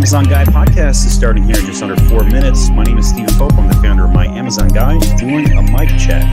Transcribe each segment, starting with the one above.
Amazon Guy podcast is starting here in just under 4 minutes. My name is Stephen Pope. I'm the founder of My Amazon Guy, doing a mic check.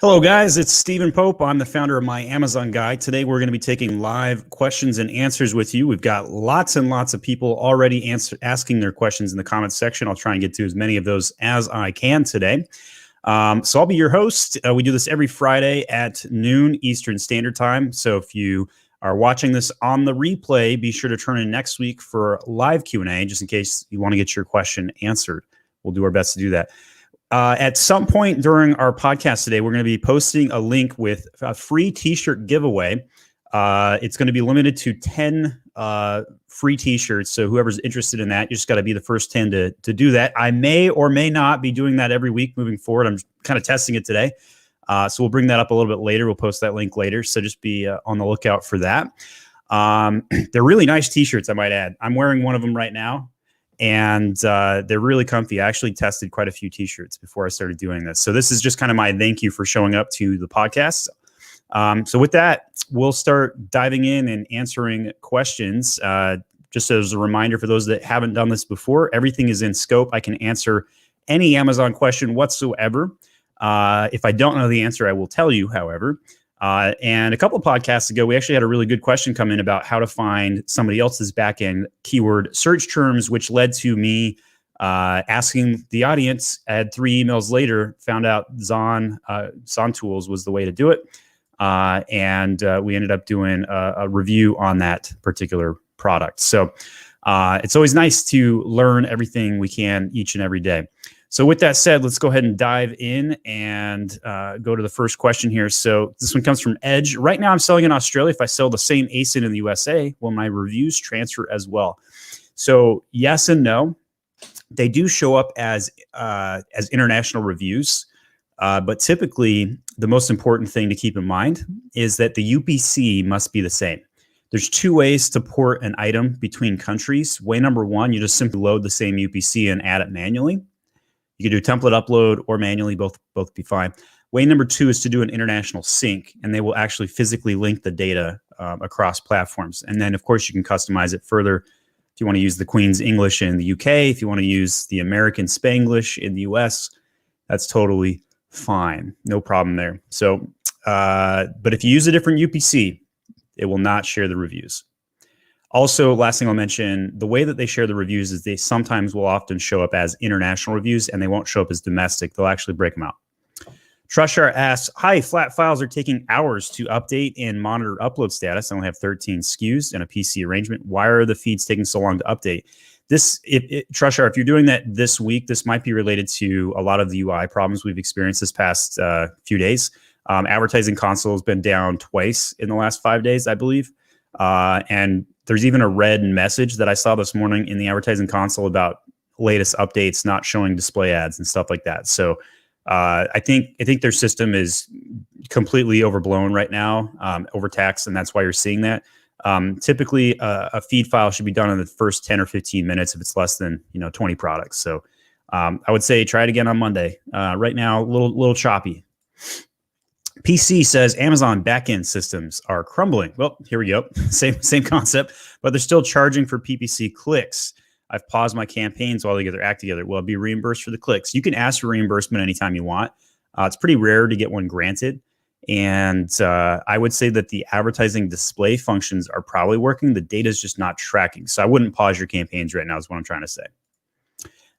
Hello guys, it's Stephen Pope. I'm the founder of My Amazon Guy. Today we're going to be taking live questions and answers with you. We've got lots and lots of people already asking their questions in the comments section. I'll try and get to as many of those as I can today. So I'll be your host. We do this every Friday at noon Eastern Standard Time. So if you are watching this on the replay, be sure to turn in next week for live Q&A, just in case you want to get your question answered. We'll do our best to do that. At some point during our podcast today, we're going to be posting a link with a free t-shirt giveaway. It's going to be limited to 10 free t-shirts. So whoever's interested in that, you just got to be the first 10 to do that. I may or may not be doing that every week moving forward. I'm kind of testing it today. So we'll bring that up a little bit later. We'll post that link later. So just be on the lookout for that. They're really nice t-shirts, I might add. I'm wearing one of them right now. And they're really comfy. I actually tested quite a few t-shirts before I started doing this. So this is just kind of my thank you for showing up to the podcast. So with that, we'll start diving in and answering questions. just as a reminder for those that haven't done this before, everything is in scope. I can answer any Amazon question whatsoever. If I don't know the answer, I will tell you, however. And a couple of podcasts ago, we actually had a really good question come in about how to find somebody else's backend keyword search terms, which led to me asking the audience. I had 3 emails later, found out Zon Tools was the way to do it. And we ended up doing a review on that particular product. So it's always nice to learn everything we can each and every day. So with that said, let's go ahead and dive in and go to the first question here. So this one comes from Edge. Right now I'm selling in Australia. If I sell the same ASIN in the USA, will my reviews transfer as well? So yes and no. They do show up as international reviews. But typically, the most important thing to keep in mind is that the UPC must be the same. There's 2 ways to port an item between countries. Way number 1, you just simply load the same UPC and add it manually. You can do template upload or manually, both be fine. Way number 2 is to do an international sync, and they will actually physically link the data across platforms. And then, of course, you can customize it further. If you want to use the Queen's English in the UK, if you want to use the American Spanglish in the US, that's totally fine. No problem there. So, but if you use a different UPC, it will not share the reviews. Also, last thing I'll mention, the way that they share the reviews is they sometimes will often show up as international reviews and they won't show up as domestic. They'll actually break them out. Trushar asks, hi, flat files are taking hours to update and monitor upload status. I only have 13 SKUs and a PC arrangement. Why are the feeds taking so long to update? Trushar, if you're doing that this week, this might be related to a lot of the UI problems we've experienced this past few days. Advertising console has been down twice in the last 5 days, I believe. And there's even a red message that I saw this morning in the advertising console about latest updates not showing display ads and stuff like that. So I think their system is completely overblown right now, overtaxed, and that's why you're seeing that. Typically, a feed file should be done in the first 10 or 15 minutes if it's less than 20 products. So I would say try it again on Monday. Right now, a little choppy. PC says Amazon backend systems are crumbling. Well, here we go. Same concept, but they're still charging for PPC clicks. I've paused my campaigns while they get their act together. Will I be reimbursed for the clicks? You can ask for reimbursement anytime you want. It's pretty rare to get one granted. And I would say that the advertising display functions are probably working. The data is just not tracking. So I wouldn't pause your campaigns right now is what I'm trying to say.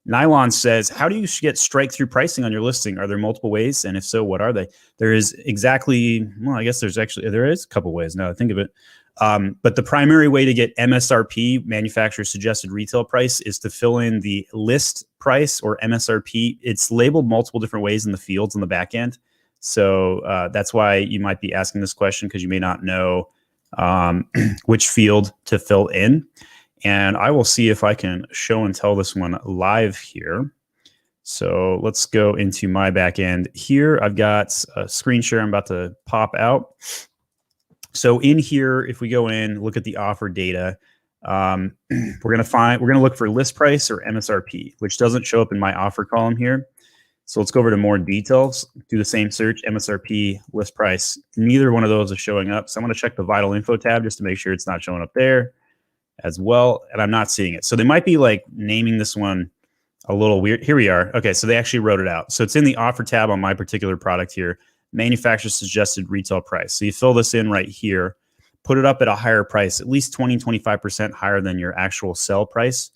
Nylon says, how do you get strike-through pricing on your listing? Are there multiple ways? And if so, what are they? There is I guess there is a couple ways now that I think of it. But the primary way to get MSRP, manufacturer suggested retail price, is to fill in the list price or MSRP. It's labeled multiple different ways in the fields on the back end. So that's why you might be asking this question, because you may not know which field to fill in. And I will see if I can show and tell this one live here. So let's go into my back end here. I've got a screen share I'm about to pop out. So in here, if we go in, look at the offer data, we're going to look for list price or MSRP, which doesn't show up in my offer column here. So let's go over to more details, do the same search, MSRP, list price. Neither one of those is showing up. So I'm going to check the vital info tab just to make sure it's not showing up there as well. And I'm not seeing it. So they might be like naming this one a little weird. Here we are. Okay. So they actually wrote it out. So it's in the offer tab on my particular product here. Manufacturer suggested retail price. So you fill this in right here, put it up at a higher price, at least 20-25% higher than your actual sell price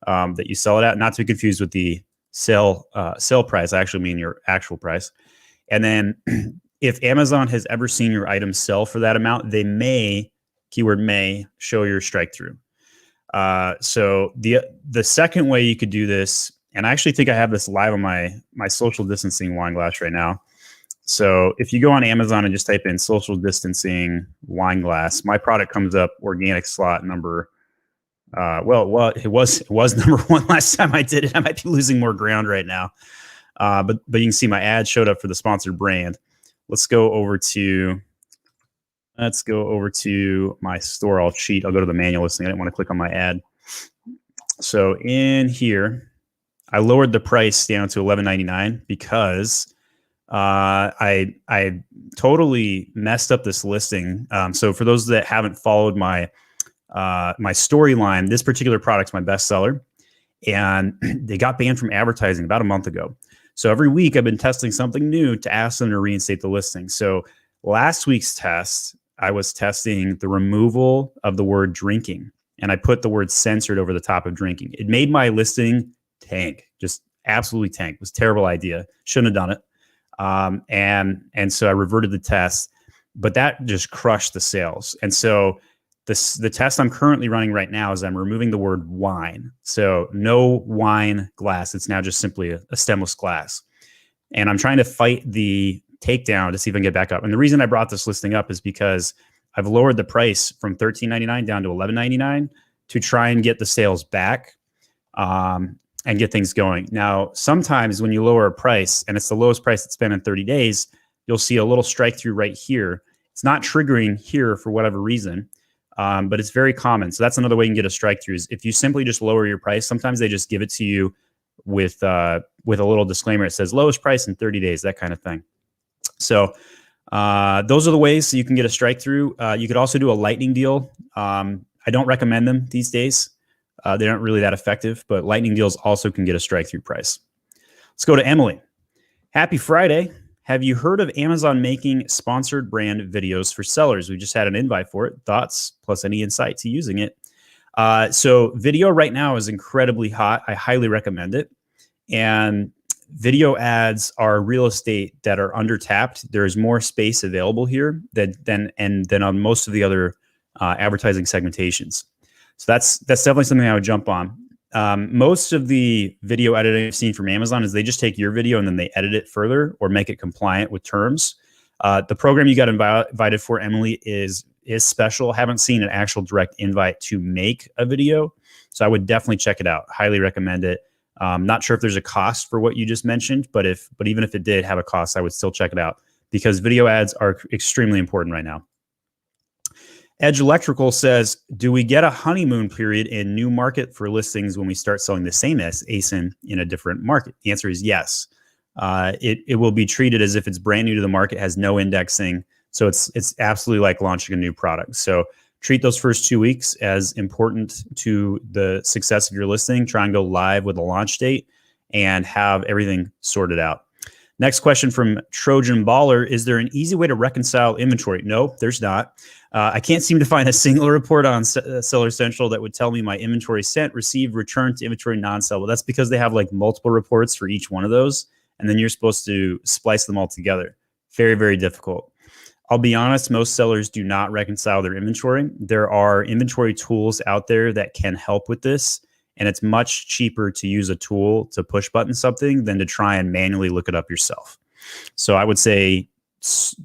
that you sell it at. Not to be confused with the sell price. I actually mean your actual price. And then if Amazon has ever seen your item sell for that amount, they may, keyword may, show your strike through. So the second way you could do this, and I actually think I have this live on my social distancing wine glass right now. So if you go on Amazon and just type in social distancing wine glass, my product comes up organic slot number. Well, it was number 1 last time I did it. I might be losing more ground right now. But you can see my ad showed up for the sponsored brand. Let's go over to my store. I'll cheat. I'll go to the manual listing. I didn't want to click on my ad. So in here, I lowered the price down to $11.99 because I totally messed up this listing. So for those that haven't followed my my storyline. This particular product's my bestseller, and they got banned from advertising about a month ago. So every week I've been testing something new to ask them to reinstate the listing. So last week's test, I was testing the removal of the word drinking, and I put the word censored over the top of drinking. It made my listing tank, just absolutely tank. It was a terrible idea. Shouldn't have done it. And so I reverted the test, but that just crushed the sales. And so the test I'm currently running right now is I'm removing the word wine. So no wine glass. It's now just simply a stemless glass. And I'm trying to fight the takedown to see if I can get back up. And the reason I brought this listing up is because I've lowered the price from $13.99 down to $11.99 to try and get the sales back and get things going. Now, sometimes when you lower a price and it's the lowest price it's been in 30 days, you'll see a little strike through right here. It's not triggering here for whatever reason. But it's very common. So that's another way you can get a strike through is if you simply just lower your price. Sometimes they just give it to you with a little disclaimer. It says lowest price in 30 days, that kind of thing. So those are the ways you can get a strike through. You could also do a lightning deal. I don't recommend them these days. They aren't really that effective, but lightning deals also can get a strike through price. Let's go to Emily. Happy Friday. Have you heard of Amazon making sponsored brand videos for sellers? We just had an invite for it. Thoughts plus any insight to using it. So video right now is incredibly hot. I highly recommend it. And video ads are real estate that are undertapped. There's more space available here than on most of the other advertising segmentations. So that's definitely something I would jump on. Most of the video editing I've seen from Amazon is they just take your video and then they edit it further or make it compliant with terms. The program you got invited for, Emily, is special. Haven't seen an actual direct invite to make a video. So I would definitely check it out. Highly recommend it. Not sure if there's a cost for what you just mentioned, but even if it did have a cost, I would still check it out because video ads are extremely important right now. Edge Electrical says, do we get a honeymoon period in new market for listings when we start selling the same ASIN in a different market? The answer is yes. It will be treated as if it's brand new to the market, has no indexing. So it's absolutely like launching a new product. So treat those first 2 weeks as important to the success of your listing. Try and go live with a launch date and have everything sorted out. Next question from Trojan Baller. Is there an easy way to reconcile inventory? No, there's not. I can't seem to find a single report on Seller Central that would tell me my inventory sent, received, returned to inventory non-sellable. That's because they have like multiple reports for each one of those. And then you're supposed to splice them all together. Very, very difficult. I'll be honest, most sellers do not reconcile their inventory. There are inventory tools out there that can help with this. And it's much cheaper to use a tool to push button something than to try and manually look it up yourself. So I would say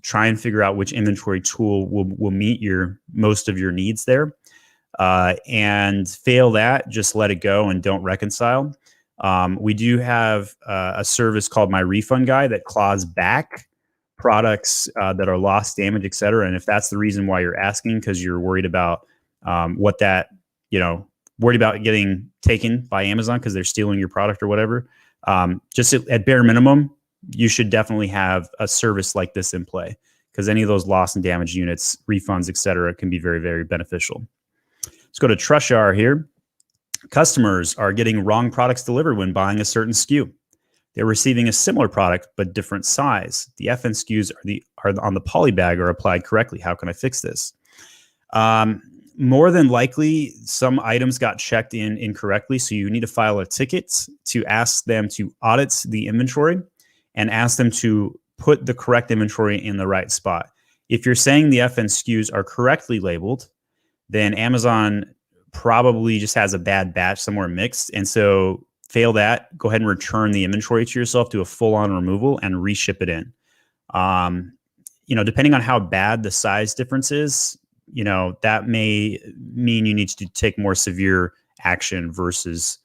try and figure out which inventory tool will meet most of your needs there. And fail that, just let it go and don't reconcile. We do have a service called My Refund Guy that claws back products that are lost, damage, et cetera. And if that's the reason why you're asking, because you're worried about worried about getting taken by Amazon because they're stealing your product or whatever, just at bare minimum, you should definitely have a service like this in play because any of those lost and damaged units, refunds, et cetera, can be very, very beneficial. Let's go to Trushar here. Customers are getting wrong products delivered when buying a certain SKU. They're receiving a similar product, but different size. The FNSKUs are on the Polybag are applied correctly. How can I fix this? More than likely, some items got checked in incorrectly. So you need to file a ticket to ask them to audit the inventory and ask them to put the correct inventory in the right spot. If you're saying the FNSKUs are correctly labeled, then Amazon probably just has a bad batch somewhere mixed. And so fail that, go ahead and return the inventory to yourself, do a full-on removal and reship it in. Depending on how bad the size difference is, that may mean you need to take more severe action versus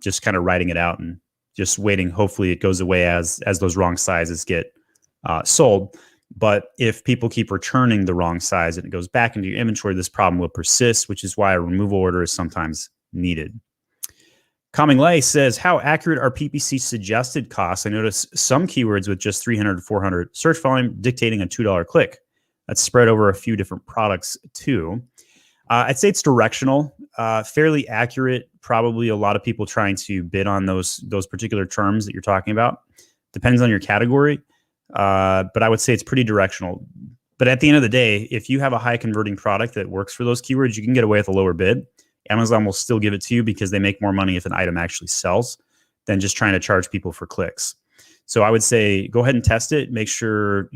just kind of writing it out and just waiting. Hopefully it goes away as those wrong sizes get sold. But if people keep returning the wrong size and it goes back into your inventory, this problem will persist, which is why a removal order is sometimes needed. Coming Lay says, how accurate are PPC suggested costs? I noticed some keywords with just 300 to 400 search volume dictating a $2 click. That's spread over a few different products too. I'd say it's directional, fairly accurate. Probably a lot of people trying to bid on those particular terms that you're talking about. Depends on your category, but I would say it's pretty directional. But at the end of the day, if you have a high converting product that works for those keywords, you can get away with a lower bid. Amazon will still give it to you because they make more money if an item actually sells than just trying to charge people for clicks. So I would say go ahead and test it. Make sure,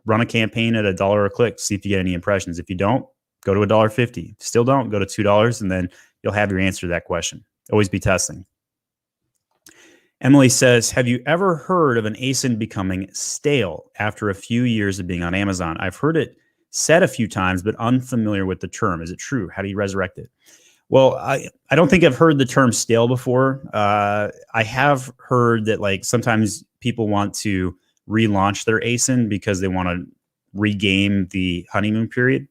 run a campaign at $1 a click, see if you get any impressions. If you don't, go to $1.50. Still don't, go to $2, and then you'll have your answer to that question. Always be testing. Emily says, have you ever heard of an ASIN becoming stale after a few years of being on Amazon? I've heard it said a few times, but unfamiliar with the term. Is it true? How do you resurrect it? Well, I don't think I've heard the term stale before. I have heard that like sometimes people want to relaunch their ASIN because they want to regame the honeymoon period.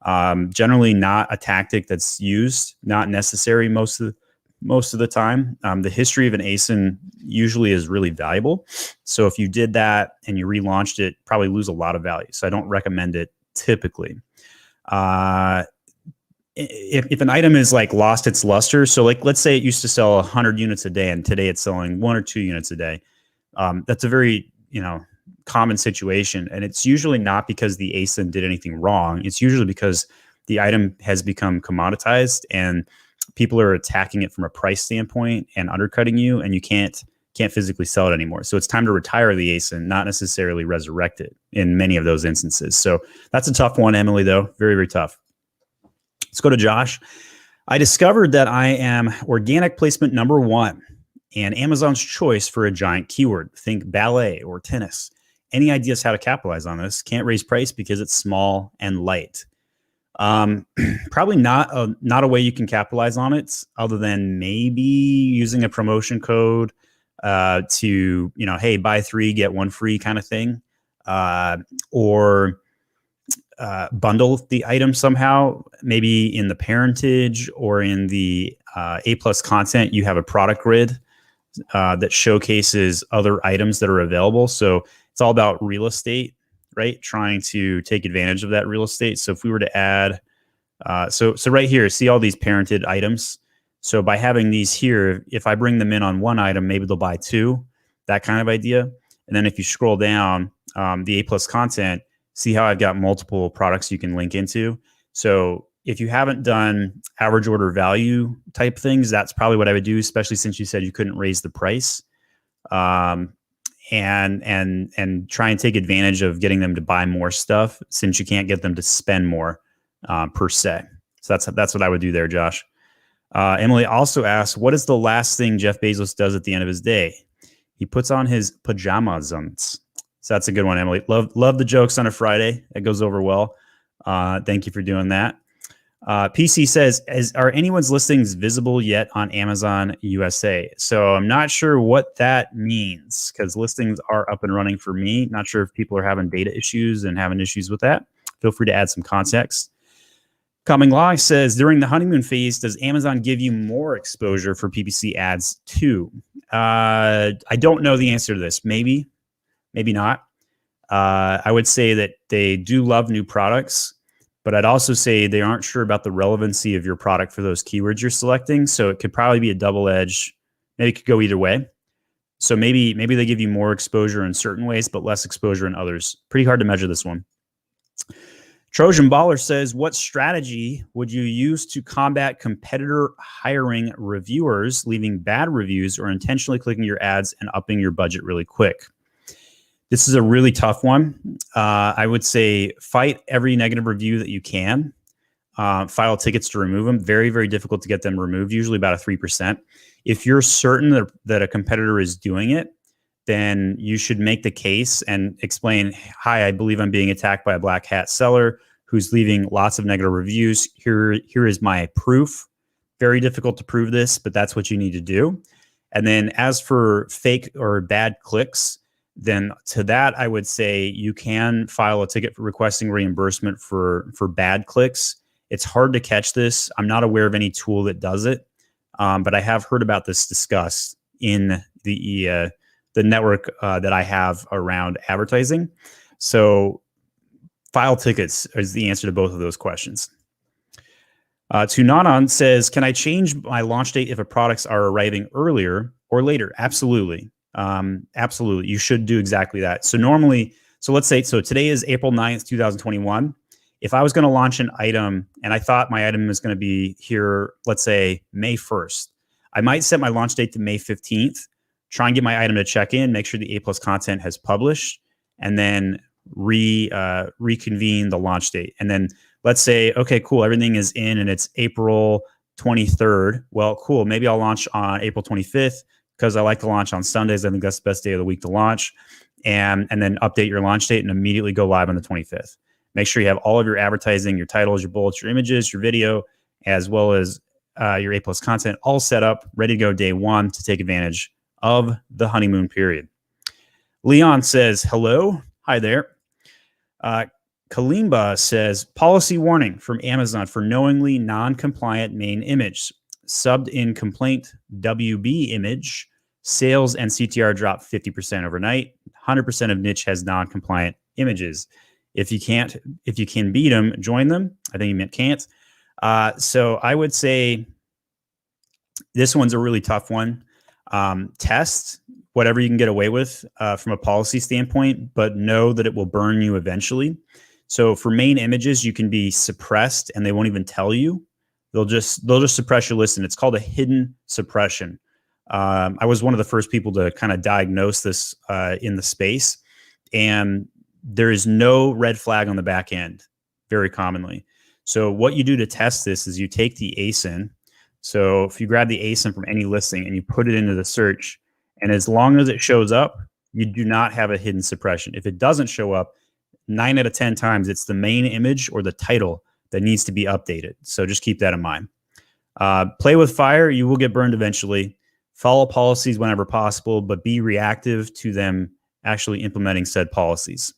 Generally not a tactic that's used, not necessary most of the time. The history of an ASIN usually is really valuable. So if you did that and you relaunched it, probably lose a lot of value. So I don't recommend it typically. If an item is like lost its luster, so like let's say it used to sell 100 units a day and today it's selling 1 or 2 units a day, that's a very common situation, and it's usually not because the ASIN did anything wrong. It's usually because the item has become commoditized and people are attacking it from a price standpoint and undercutting you, and you can't physically sell it anymore. So it's time to retire the ASIN, not necessarily resurrect it in many of those instances. So that's a tough one, Emily, though. Very, very tough. Let's go to Josh. I discovered that I am organic placement #1 and Amazon's choice for a giant keyword. Think ballet or tennis. Any ideas how to capitalize on this? Can't raise price because it's small and light. Probably not a way you can capitalize on it other than maybe using a promotion code to, hey, buy 3, get 1 free kind of thing. Or bundle the item somehow, maybe in the parentage or in the A+ content, you have a product grid that showcases other items that are available. So it's all about real estate, right? Trying to take advantage of that real estate. So if we were to add, so right here, see all these parented items. So by having these here, if I bring them in on 1 item, maybe they'll buy 2, that kind of idea. And then if you scroll down the A+ content, see how I've got multiple products you can link into. So if you haven't done average order value type things, that's probably what I would do, especially since you said you couldn't raise the price. And try and take advantage of getting them to buy more stuff since you can't get them to spend more per se. So that's what I would do there, Josh. Emily also asks, what is the last thing Jeff Bezos does at the end of his day? He puts on his pajamas. So that's a good one, Emily. Love the jokes on a Friday. It goes over well. Thank you for doing that. PC says, are anyone's listings visible yet on Amazon USA? So I'm not sure what that means because listings are up and running for me. Not sure if people are having data issues and having issues with that. Feel free to add some context. Coming Live says, during the honeymoon phase, does Amazon give you more exposure for PPC ads too? I don't know the answer to this. Maybe not. I would say that they do love new products, but I'd also say they aren't sure about the relevancy of your product for those keywords you're selecting. So it could probably be a double edge. Maybe it could go either way. So maybe they give you more exposure in certain ways, but less exposure in others. Pretty hard to measure this one. Trojan Baller says, what strategy would you use to combat competitor hiring reviewers, leaving bad reviews, or intentionally clicking your ads and upping your budget really quick? This is a really tough one. I would say fight every negative review that you can. File tickets to remove them. Very, very difficult to get them removed, usually about a 3%. If you're certain that a competitor is doing it, then you should make the case and explain, hi, I believe I'm being attacked by a black hat seller who's leaving lots of negative reviews. Here is my proof. Very difficult to prove this, but that's what you need to do. And then as for fake or bad clicks, then to that, I would say you can file a ticket for requesting reimbursement for bad clicks. It's hard to catch this. I'm not aware of any tool that does it, but I have heard about this discussed in the network that I have around advertising. So file tickets is the answer to both of those questions. Tunanon says, can I change my launch date if a products are arriving earlier or later? Absolutely. Absolutely. You should do exactly that. So normally, so let's say, so today is April 9th, 2021. If I was going to launch an item and I thought my item was going to be here, let's say May 1st, I might set my launch date to May 15th, try and get my item to check in, make sure the A+ content has published, and then reconvene the launch date. And then let's say, okay, cool, everything is in and it's April 23rd. Well, cool, maybe I'll launch on April 25th because I like to launch on Sundays. I think that's the best day of the week to launch. And then update your launch date and immediately go live on the 25th. Make sure you have all of your advertising, your titles, your bullets, your images, your video, as well as your A+ content all set up, ready to go day one to take advantage of the honeymoon period. Leon says, hello. Hi there. Kalimba says, policy warning from Amazon for knowingly non-compliant main image. Subbed in complaint WB image. Sales and CTR drop 50% overnight. 100% of niche has non-compliant images. If you can beat them, join them. I think you meant can't. So I would say this one's a really tough one. Test whatever you can get away with from a policy standpoint, but know that it will burn you eventually. So for main images, you can be suppressed and they won't even tell you. They'll just suppress your list, and it's called a hidden suppression. I was one of the first people to kind of diagnose this in the space, and there is no red flag on the back end very commonly. So what you do to test this is you take the ASIN. So if you grab the ASIN from any listing and you put it into the search, and as long as it shows up, you do not have a hidden suppression. If it doesn't show up, 9 out of 10 times, it's the main image or the title that needs to be updated. So just keep that in mind. Play with fire. You will get burned eventually. Follow policies whenever possible, but be reactive to them actually implementing said policies.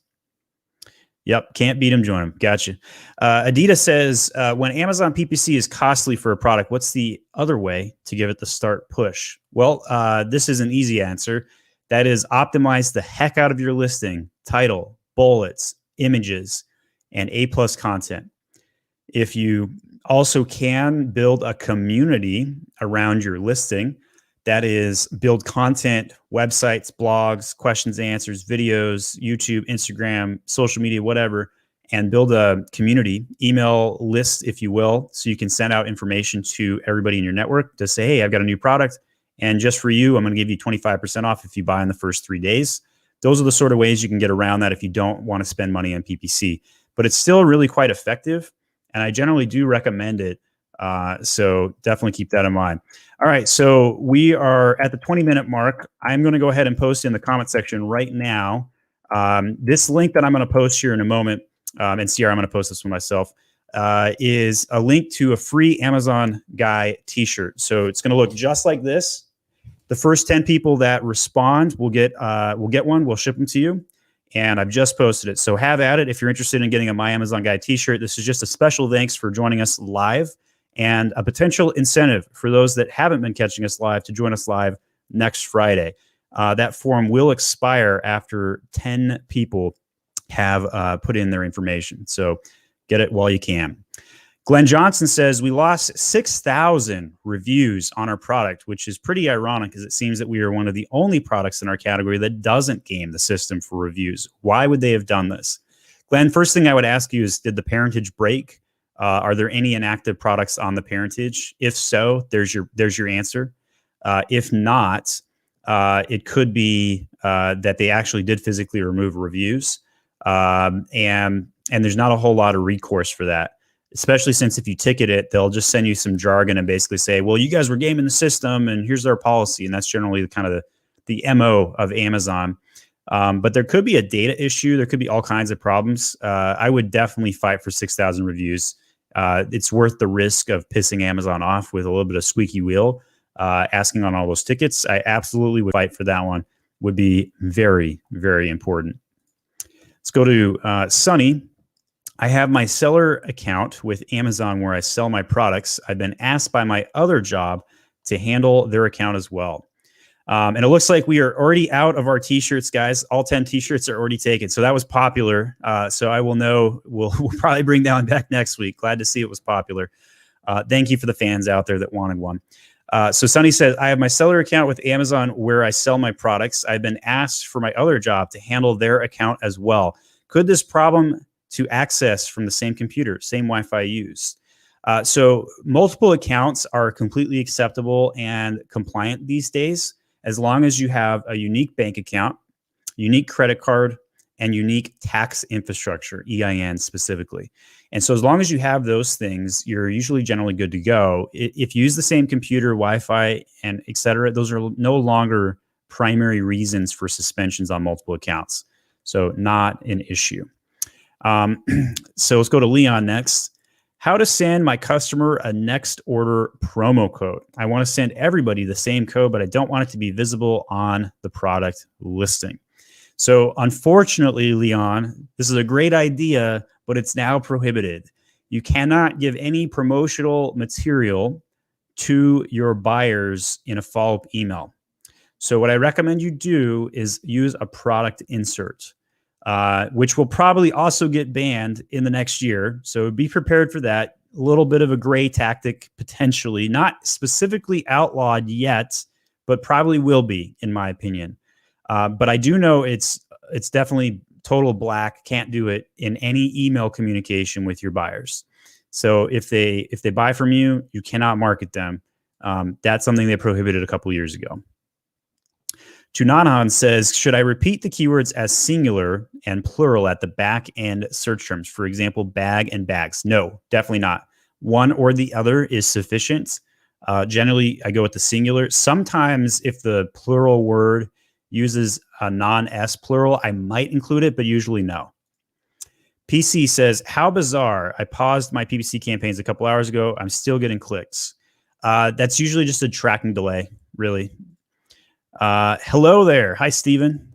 Yep, can't beat them, join them. Gotcha. Adidas says, when Amazon PPC is costly for a product, what's the other way to give it the start push? Well, this is an easy answer. That is optimize the heck out of your listing, title, bullets, images, and A+ content. If you also can build a community around your listing, that is build content, websites, blogs, questions, answers, videos, YouTube, Instagram, social media, whatever, and build a community, email list, if you will, so you can send out information to everybody in your network to say, hey, I've got a new product, and just for you, I'm going to give you 25% off if you buy in the first 3 days. Those are the sort of ways you can get around that if you don't want to spend money on PPC. But it's still really quite effective, and I generally do recommend it. So definitely keep that in mind. All right, so we are at the 20-minute mark. I'm going to go ahead and post in the comment section right now. This link that I'm going to post here in a moment, and CR, I'm going to post this one myself, is a link to a free Amazon Guy t-shirt. So it's going to look just like this. The first 10 people that respond will get one. We'll ship them to you. And I've just posted it. So have at it if you're interested in getting a My Amazon Guy t-shirt. This is just a special thanks for joining us live, and a potential incentive for those that haven't been catching us live to join us live next Friday. That form will expire after 10 people have put in their information. So get it while you can. Glenn Johnson says, we lost 6,000 reviews on our product, which is pretty ironic because it seems that we are one of the only products in our category that doesn't game the system for reviews. Why would they have done this? Glenn, first thing I would ask you is, did the parentage break? Are there any inactive products on the parentage? If so, there's your answer. If not, it could be that they actually did physically remove reviews, and there's not a whole lot of recourse for that. Especially since if you ticket it, they'll just send you some jargon and basically say, well, you guys were gaming the system and here's our policy. And that's generally the kind of the MO of Amazon. But there could be a data issue. There could be all kinds of problems. I would definitely fight for 6,000 reviews. It's worth the risk of pissing Amazon off with a little bit of squeaky wheel, asking on all those tickets. I absolutely would fight for that one. Would be very, very important. Let's go to Sunny. I have my seller account with Amazon where I sell my products. I've been asked by my other job to handle their account as well. And it looks like we are already out of our t-shirts, guys. All 10 t-shirts are already taken. So that was popular. So I will know, we'll probably bring that one back next week. Glad to see it was popular. Thank you for the fans out there that wanted one. So Sunny says, I have my seller account with Amazon where I sell my products. I've been asked for my other job to handle their account as well. Could this problem to access from the same computer, same Wi-Fi used? So multiple accounts are completely acceptable and compliant these days, as long as you have a unique bank account, unique credit card, and unique tax infrastructure, EIN specifically. And so as long as you have those things, you're usually generally good to go. If you use the same computer, Wi-Fi, and et cetera, those are no longer primary reasons for suspensions on multiple accounts. So not an issue. So let's go to Leon next. How to send my customer a next order promo code. I want to send everybody the same code, but I don't want it to be visible on the product listing. So unfortunately, Leon, this is a great idea, but it's now prohibited. You cannot give any promotional material to your buyers in a follow-up email. So what I recommend you do is use a product insert, which will probably also get banned in the next year. So be prepared for that. A little bit of a gray tactic, potentially. Not specifically outlawed yet, but probably will be, in my opinion. But I do know it's definitely total black. Can't do it in any email communication with your buyers. So if they buy from you, you cannot market them. That's something they prohibited a couple years ago. Tunanan says, should I repeat the keywords as singular and plural at the back end search terms? For example, bag and bags. No, definitely not. One or the other is sufficient. Generally, I go with the singular. Sometimes if the plural word uses a non-S plural, I might include it, but usually no. PC says, how bizarre. I paused my PPC campaigns a couple hours ago. I'm still getting clicks. That's usually just a tracking delay, really. Hello there. Hi, Steven.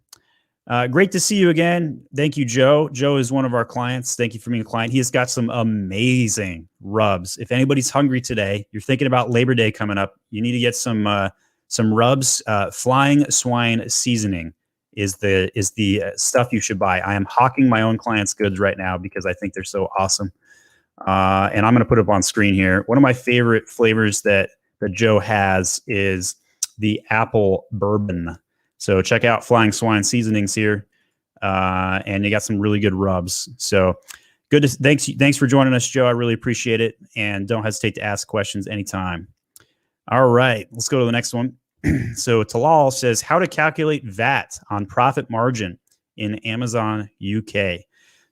Great to see you again. Thank you, Joe. Joe is one of our clients. Thank you for being a client. He has got some amazing rubs. If anybody's hungry today, you're thinking about Labor Day coming up, you need to get some rubs. Flying Swine Seasoning is the stuff you should buy. I am hawking my own clients' goods right now because I think they're so awesome. And I'm going to put it up on screen here. One of my favorite flavors that Joe has is the apple bourbon. So check out Flying Swine Seasonings here. And you got some really good rubs. So good. Thanks for joining us, Joe. I really appreciate it. And don't hesitate to ask questions anytime. All right, let's go to the next one. So Talal says, how to calculate VAT on profit margin in Amazon UK.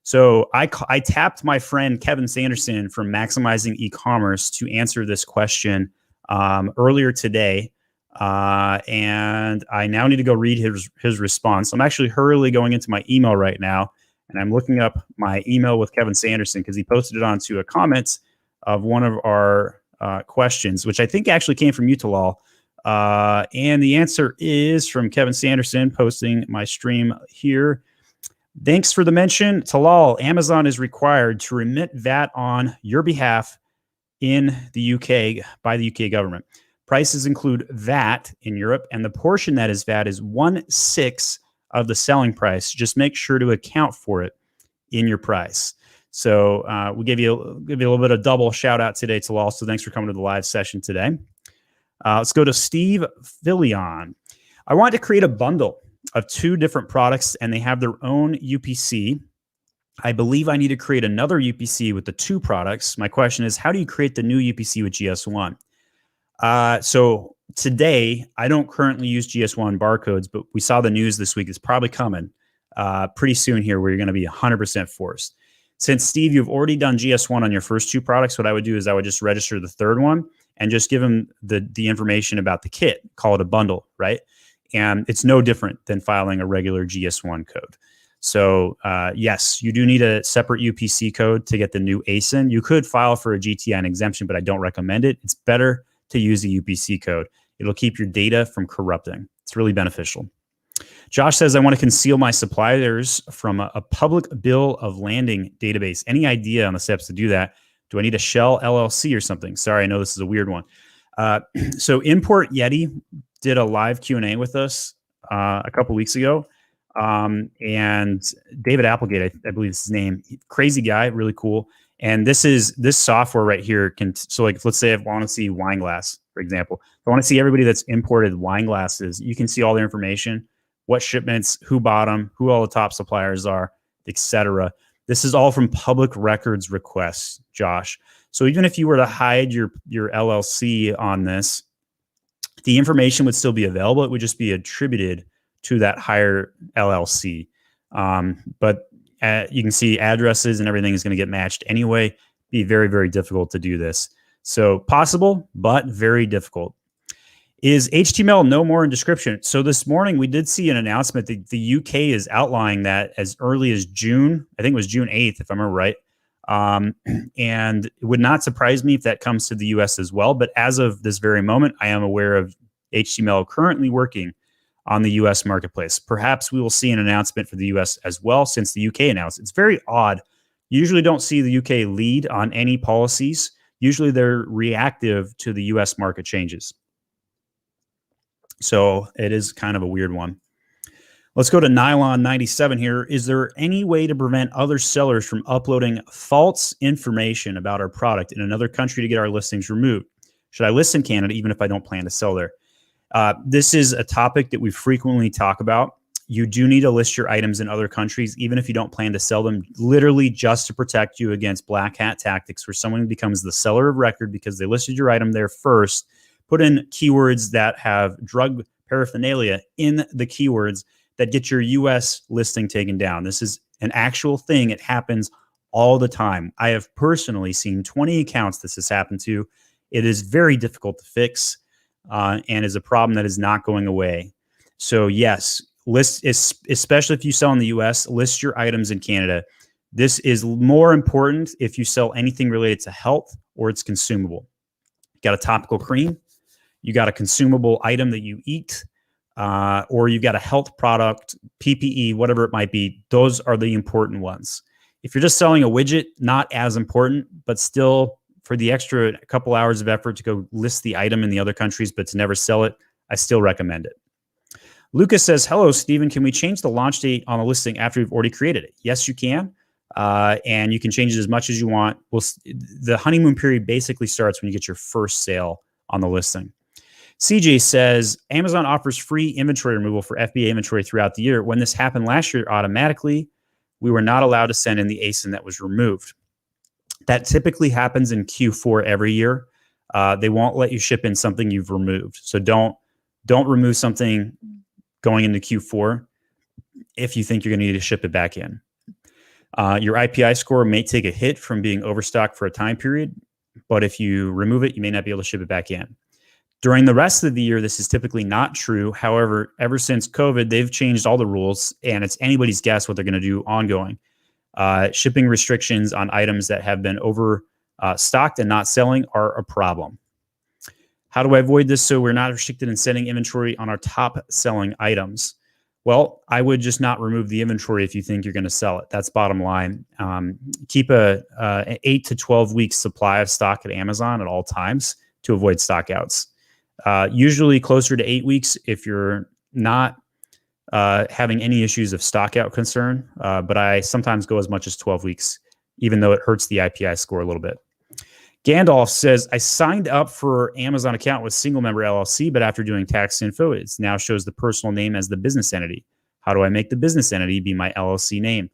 So I tapped my friend Kevin Sanderson from Maximizing E-commerce to answer this question earlier today. And I now need to go read his response. I'm actually hurriedly going into my email right now, and I'm looking up my email with Kevin Sanderson because he posted it onto a comment of one of our questions, which I think actually came from you, Talal. And the answer is from Kevin Sanderson, posting my stream here. Thanks for the mention. Talal, Amazon is required to remit VAT on your behalf in the UK by the UK government. Prices include VAT in Europe, and the portion that is VAT is 1/6 of the selling price. Just make sure to account for it in your price. So we'll give you a little bit of double shout out today, Talal. So thanks for coming to the live session today. Let's go to Steve Fillion. I want to create a bundle of 2 different products, and they have their own UPC. I believe I need to create another UPC with the 2 products. My question is, how do you create the new UPC with GS1? So today, I don't currently use GS1 barcodes, but we saw the news this week. It's probably coming pretty soon here where you're going to be 100% forced. Since, Steve, you've already done GS1 on your first 2 products, what I would do is I would just register the 3rd one and just give them the information about the kit, call it a bundle, right? And it's no different than filing a regular GS1 code. So yes, you do need a separate UPC code to get the new ASIN. You could file for a GTN exemption, but I don't recommend it. It's better to use the UPC code. It'll keep your data from corrupting. It's really beneficial. Josh says, I want to conceal my suppliers from a public bill of landing database. Any idea on the steps to do that? Do I need a shell LLC or something? Sorry, I know this is a weird one. So Import Yeti did a live Q&A with us a couple weeks ago. And David Applegate, I believe is his name, crazy guy, really cool. And this software right here can, so like, let's say I want to see wine glass, for example. If I want to see everybody that's imported wine glasses, you can see all their information, what shipments, who bought them, who all the top suppliers are, etc. This is all from public records requests, Josh. So even if you were to hide your LLC on this, the information would still be available. It would just be attributed to that higher LLC. But you can see addresses and everything is going to get matched anyway. Be very, very difficult to do this. So possible, but very difficult. Is HTML no more in description? So this morning we did see an announcement that the UK is outlining that as early as June. I think it was June 8th, if I remember right. And it would not surprise me if that comes to the US as well. But as of this very moment, I am aware of HTML currently working on the US marketplace. Perhaps we will see an announcement for the US as well, since the UK announced. It's very odd. You usually don't see the UK lead on any policies. Usually they're reactive to the US market changes. So it is kind of a weird one. Let's go to Nylon97 here. Is there any way to prevent other sellers from uploading false information about our product in another country to get our listings removed? Should I list in Canada even if I don't plan to sell there? This is a topic that we frequently talk about. You do need to list your items in other countries, even if you don't plan to sell them, literally just to protect you against black hat tactics where someone becomes the seller of record because they listed your item there first, put in keywords that have drug paraphernalia in the keywords that get your US listing taken down. This is an actual thing. It happens all the time. I have personally seen 20 accounts this has happened to. It is very difficult to fix and is a problem that is not going away. So yes, list, especially if you sell in the US, list your items in Canada. This is more important if you sell anything related to health or it's consumable. You got a topical cream, you got a consumable item that you eat, or you've got a health product, PPE, whatever it might be. Those are the important ones. If you're just selling a widget, not as important, but still for the extra couple hours of effort to go list the item in the other countries, but to never sell it, I still recommend it. Lucas says, hello, Stephen, can we change the launch date on a listing after we've already created it? Yes, you can. And you can change it as much as you want. The honeymoon period basically starts when you get your first sale on the listing. CJ says, Amazon offers free inventory removal for FBA inventory throughout the year. When this happened last year, automatically, we were not allowed to send in the ASIN that was removed. That typically happens in Q4 every year. They won't let you ship in something you've removed. So don't remove something going into Q4 if you think you're going to need to ship it back in. Your IPI score may take a hit from being overstocked for a time period, but if you remove it, you may not be able to ship it back in. During the rest of the year, this is typically not true. However, ever since COVID, they've changed all the rules, and it's anybody's guess what they're going to do ongoing. Shipping restrictions on items that have been overstocked and not selling are a problem. How do I avoid this so we're not restricted in sending inventory on our top selling items? Well, I would just not remove the inventory if you think you're going to sell it. That's bottom line. Keep an 8 to 12 week supply of stock at Amazon at all times to avoid stockouts. Usually closer to 8 weeks if you're not having any issues of stockout concern, but I sometimes go as much as 12 weeks, even though it hurts the IPI score a little bit. Gandalf says, I signed up for Amazon account with single member LLC, but after doing tax info, it now shows the personal name as the business entity. How do I make the business entity be my LLC name?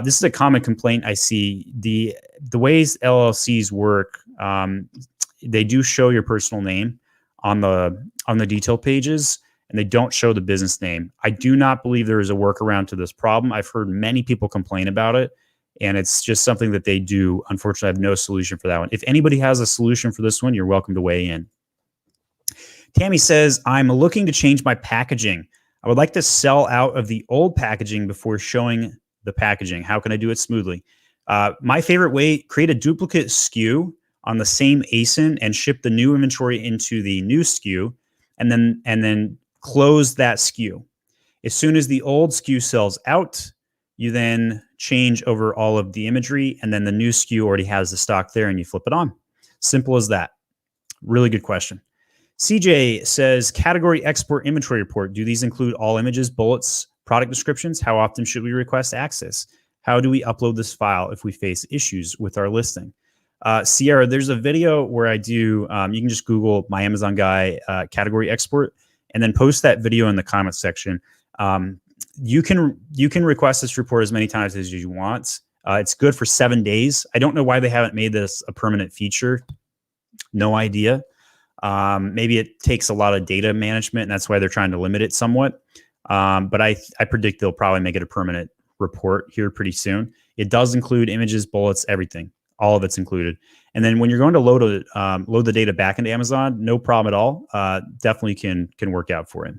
This is a common complaint I see. The ways LLCs work, they do show your personal name on the detail pages, and they don't show the business name. I do not believe there is a workaround to this problem. I've heard many people complain about it, and it's just something that they do. Unfortunately, I have no solution for that one. If anybody has a solution for this one, you're welcome to weigh in. Tammy says, I'm looking to change my packaging. I would like to sell out of the old packaging before showing the packaging. How can I do it smoothly? My favorite way, create a duplicate SKU on the same ASIN and ship the new inventory into the new SKU, and then close that SKU. As soon as the old SKU sells out, you then change over all of the imagery, and then the new SKU already has the stock there, and you flip it on. Simple as that. Really good question. CJ says, category export inventory report. Do these include all images, bullets, product descriptions? How often should we request access? How do we upload this file if we face issues with our listing? Sierra, there's a video where I do, you can just Google my Amazon guy category export and then post that video in the comment section. You can request this report as many times as you want. It's good for 7 days. I don't know why they haven't made this a permanent feature. No idea. Maybe it takes a lot of data management and that's why they're trying to limit it somewhat. But I predict they'll probably make it a permanent report here pretty soon. It does include images, bullets, everything. All of it's included. And then when you're going to load the data back into Amazon, no problem at all. Definitely can work out for it.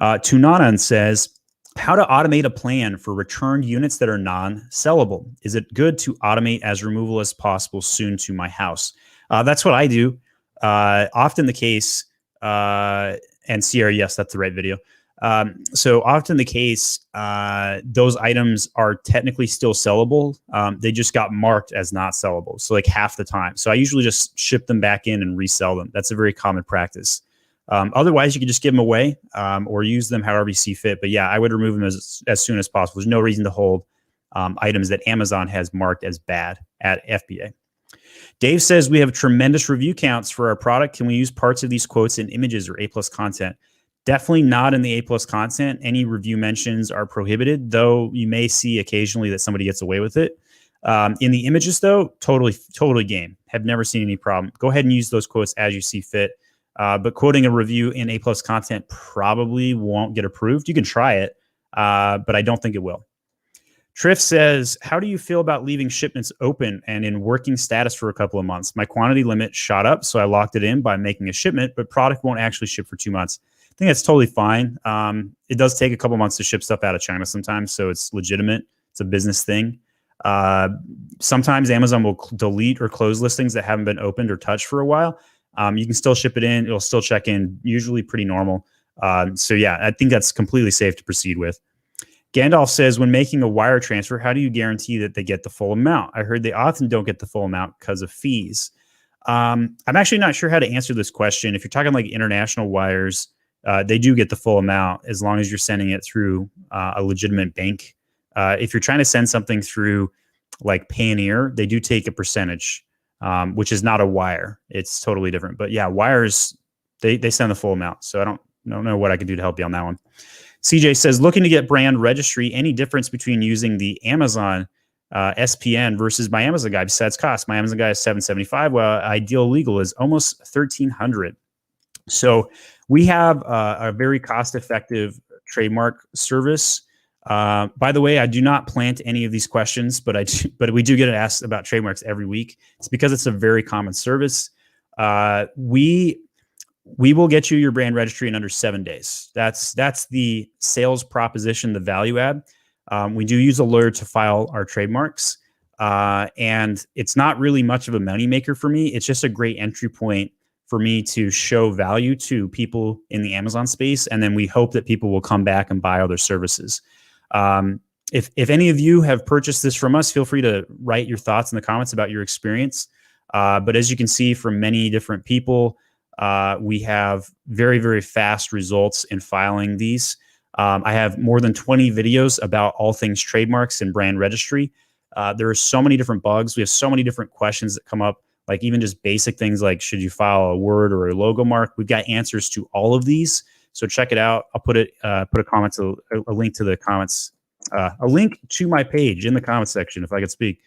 Tunanan says, how to automate a plan for returned units that are non-sellable. Is it good to automate as removal as possible soon to my house? That's what I do. Often the case, and Sierra, yes, that's the right video. So often the case, those items are technically still sellable. They just got marked as not sellable. So like half the time. So I usually just ship them back in and resell them. That's a very common practice. Otherwise, you can just give them away or use them however you see fit. But yeah, I would remove them as soon as possible. There's no reason to hold items that Amazon has marked as bad at FBA. Dave says, we have tremendous review counts for our product. Can we use parts of these quotes in images or A+ content? Definitely not in the A+ content. Any review mentions are prohibited, though you may see occasionally that somebody gets away with it. In the images, though, totally game. Have never seen any problem. Go ahead and use those quotes as you see fit. But quoting a review in A+ content probably won't get approved. You can try it, but I don't think it will. Triff says, how do you feel about leaving shipments open and in working status for a couple of months? My quantity limit shot up, so I locked it in by making a shipment, but product won't actually ship for 2 months. I think that's totally fine. It does take a couple months to ship stuff out of China sometimes, so it's legitimate. It's a business thing. Sometimes Amazon will delete or close listings that haven't been opened or touched for a while. You can still ship it in. It'll still check in, usually pretty normal. So yeah, I think that's completely safe to proceed with. Gandalf says, when making a wire transfer, how do you guarantee that they get the full amount? I heard they often don't get the full amount because of fees. I'm actually not sure how to answer this question. If you're talking like international wires, they do get the full amount as long as you're sending it through a legitimate bank. If you're trying to send something through like Payoneer, they do take a percentage, which is not a wire. It's totally different. But yeah, wires, they send the full amount. So I don't know what I can do to help you on that one. CJ says, looking to get brand registry, any difference between using the Amazon SPN versus my Amazon guy besides cost? My Amazon guy is $775. Well, Ideal Legal is almost $1,300. So we have a very cost-effective trademark service. By the way, I do not plant any of these questions, but we do get asked about trademarks every week. It's because it's a very common service. We will get you your brand registry in under 7 days. That's the sales proposition, the value add. We do use a lawyer to file our trademarks. And it's not really much of a moneymaker for me. It's just a great entry point for me to show value to people in the Amazon space. And then we hope that people will come back and buy other services. If any of you have purchased this from us, feel free to write your thoughts in the comments about your experience. But as you can see from many different people, we have very, very fast results in filing these. I have more than 20 videos about all things trademarks and brand registry. There are so many different bugs. We have so many different questions that come up, like even just basic things like, should you file a word or a logo mark? We've got answers to all of these. So check it out. I'll put a link to the comments, a link to my page in the comments section, if I could speak.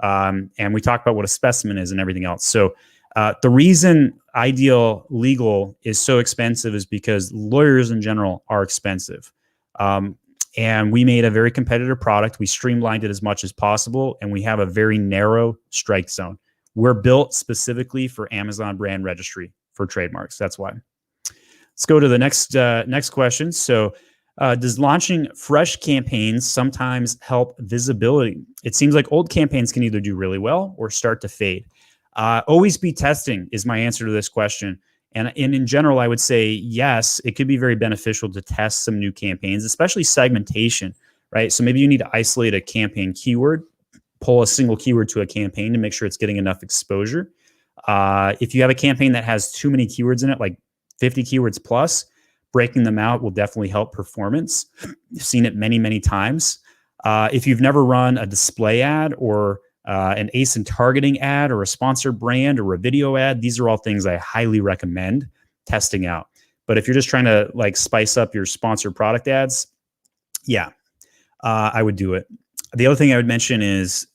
And we talk about what a specimen is and everything else. So the reason Ideal Legal is so expensive is because lawyers in general are expensive. And we made a very competitive product. We streamlined it as much as possible, and we have a very narrow strike zone. We're built specifically for Amazon brand registry for trademarks. That's why. Let's go to the next question. So does launching fresh campaigns sometimes help visibility? It seems like old campaigns can either do really well or start to fade. Always be testing is my answer to this question. And in general, I would say, yes, it could be very beneficial to test some new campaigns, especially segmentation, right? So maybe you need to isolate a campaign keyword, pull a single keyword to a campaign to make sure it's getting enough exposure. If you have a campaign that has too many keywords in it, like 50 keywords plus, breaking them out will definitely help performance. You've seen it many, many times. If you've never run a display ad or an ASIN targeting ad or a sponsored brand or a video ad, these are all things I highly recommend testing out. But if you're just trying to like spice up your sponsored product ads, yeah, I would do it. The other thing I would mention is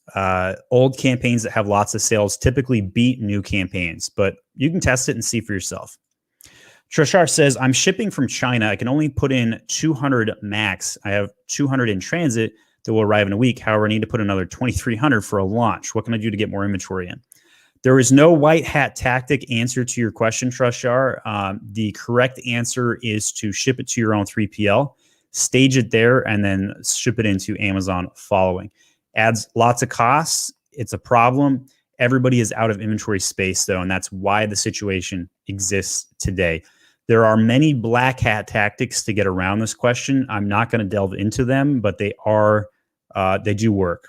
old campaigns that have lots of sales typically beat new campaigns, but you can test it and see for yourself. Trishar says, I'm shipping from China. I can only put in 200 max. I have 200 in transit that will arrive in a week. However, I need to put another 2,300 for a launch. What can I do to get more inventory in? There is no white hat tactic answer to your question, Trishar. The correct answer is to ship it to your own 3PL, stage it there, and then ship it into Amazon following. Adds lots of costs. It's a problem. Everybody is out of inventory space, though, and that's why the situation exists today. There are many black hat tactics to get around this question. I'm not going to delve into them, but they do work.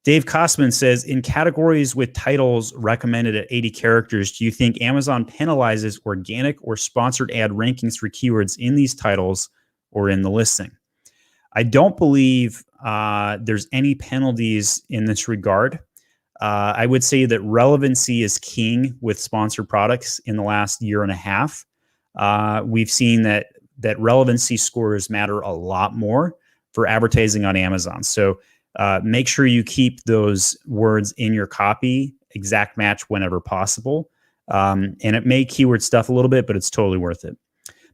Dave Kosman says, in categories with titles recommended at 80 characters, do you think Amazon penalizes organic or sponsored ad rankings for keywords in these titles or in the listing? I don't believe there's any penalties in this regard. I would say that relevancy is king with sponsored products in the last year and a half. We've seen that relevancy scores matter a lot more for advertising on Amazon. So make sure you keep those words in your copy, exact match whenever possible. And it may keyword stuff a little bit, but it's totally worth it.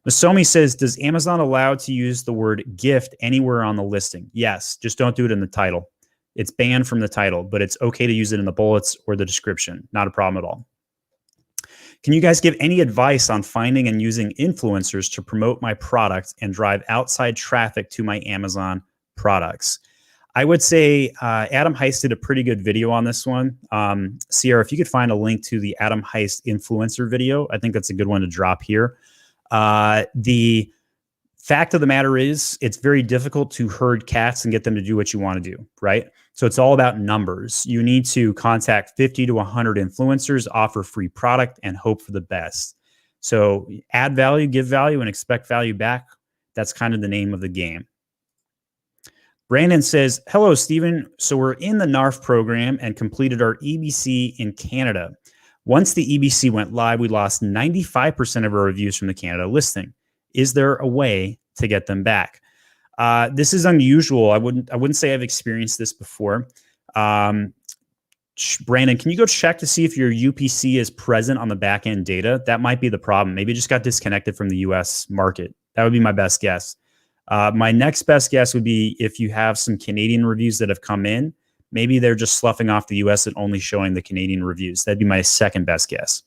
Masomi says, does Amazon allow to use the word gift anywhere on the listing? Yes, just don't do it in the title. It's banned from the title, but it's okay to use it in the bullets or the description. Not a problem at all. Can you guys give any advice on finding and using influencers to promote my product and drive outside traffic to my Amazon products? I would say Adam Heist did a pretty good video on this one. Sierra, if you could find a link to the Adam Heist influencer video, I think that's a good one to drop here. The fact of the matter is it's very difficult to herd cats and get them to do what you want to do, right? So it's all about numbers. You need to contact 50 to 100 influencers, offer free product, and hope for the best. So add value, give value, and expect value back. That's kind of the name of the game. Brandon says, hello, Stephen. So we're in the NARF program and completed our EBC in Canada. Once the EBC went live, we lost 95% of our reviews from the Canada listing. Is there a way to get them back? This is unusual. I wouldn't say I've experienced this before. Brandon, can you go check to see if your UPC is present on the backend data? That might be the problem. Maybe it just got disconnected from the US market. That would be my best guess. My next best guess would be if you have some Canadian reviews that have come in, maybe they're just sloughing off the US and only showing the Canadian reviews. That'd be my second best guess.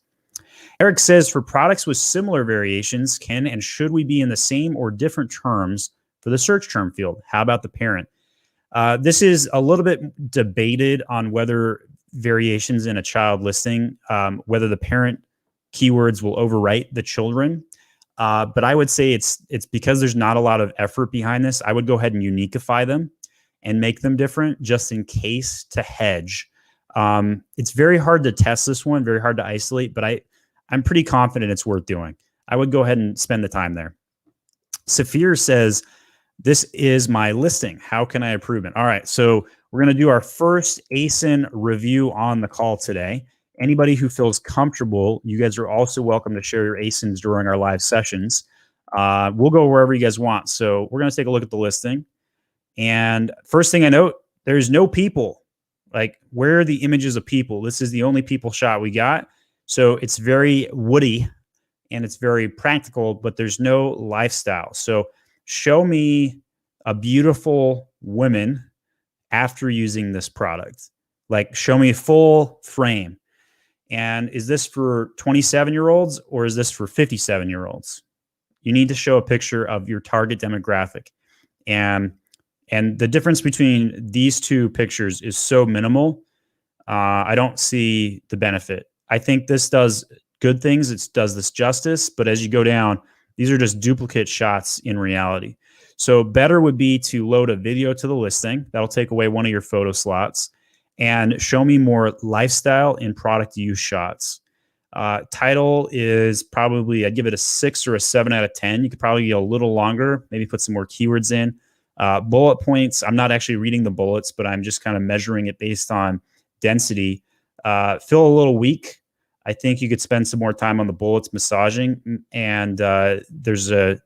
Eric says, for products with similar variations, can and should we be in the same or different terms for the search term field? How about the parent? This is a little bit debated on whether variations in a child listing, whether the parent keywords will overwrite the children. But I would say it's because there's not a lot of effort behind this. I would go ahead and uniquify them and make them different just in case to hedge. It's very hard to test this one, very hard to isolate, but I'm pretty confident it's worth doing. I would go ahead and spend the time there. Saphir says, this is my listing. How can I approve it? All right, so we're going to do our first ASIN review on the call today. Anybody who feels comfortable, you guys are also welcome to share your ASINs during our live sessions. We'll go wherever you guys want. So we're going to take a look at the listing. And first thing I note, there's no people. Like, where are the images of people? This is the only people shot we got. So it's very woody and it's very practical, but there's no lifestyle. So show me a beautiful woman after using this product. Like, show me a full frame. And is this for 27-year-olds or is this for 57-year-olds? You need to show a picture of your target demographic. And the difference between these two pictures is so minimal. I don't see the benefit. I think this does good things. It does this justice. But as you go down, these are just duplicate shots in reality. So better would be to load a video to the listing. That'll take away one of your photo slots. And show me more lifestyle and product use shots. Title is probably, I'd give it a 6 or a 7 out of 10. You could probably go a little longer, maybe put some more keywords in. Bullet points, I'm not actually reading the bullets, but I'm just kind of measuring it based on density. Feel a little weak. I think you could spend some more time on the bullets massaging, and there's a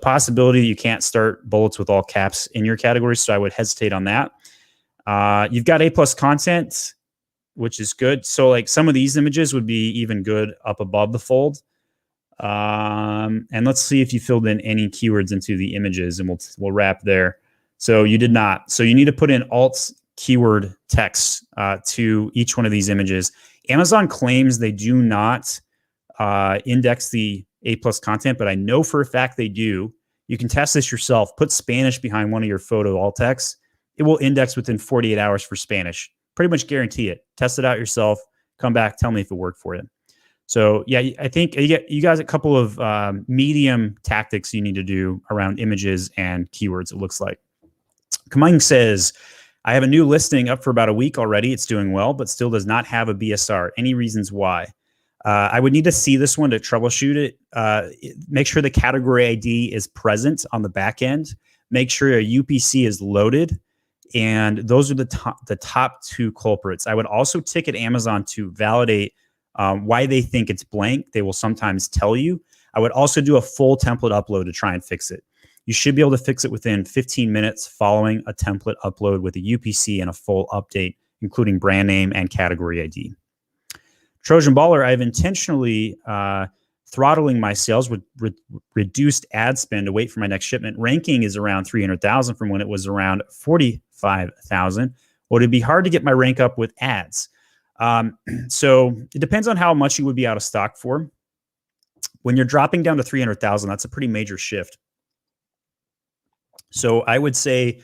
possibility you can't start bullets with all caps in your category, so I would hesitate on that. You've got A+ content, which is good. So like some of these images would be even good up above the fold. And let's see if you filled in any keywords into the images, and we'll wrap there. So you did not. So you need to put in alt keyword text to each one of these images. Amazon claims they do not index the A+ content, but I know for a fact they do. You can test this yourself. Put Spanish behind one of your photo alt text. It will index within 48 hours for Spanish. Pretty much guarantee it. Test it out yourself. Come back. Tell me if it worked for you. So yeah, I think you guys a couple of medium tactics you need to do around images and keywords, it looks like. Kamang says, I have a new listing up for about a week already. It's doing well, but still does not have a BSR. Any reasons why? I would need to see this one to troubleshoot it. Make sure the category ID is present on the back end. Make sure a UPC is loaded. And those are the top two culprits. I would also ticket Amazon to validate why they think it's blank. They will sometimes tell you. I would also do a full template upload to try and fix it. You should be able to fix it within 15 minutes following a template upload with a UPC and a full update, including brand name and category ID. Trojan Baller, I've intentionally throttling my sales with reduced ad spend to wait for my next shipment. Ranking is around 300,000 from when it was around 45,000. Would it be hard to get my rank up with ads? So it depends on how much you would be out of stock for. When you're dropping down to 300,000, that's a pretty major shift. So I would say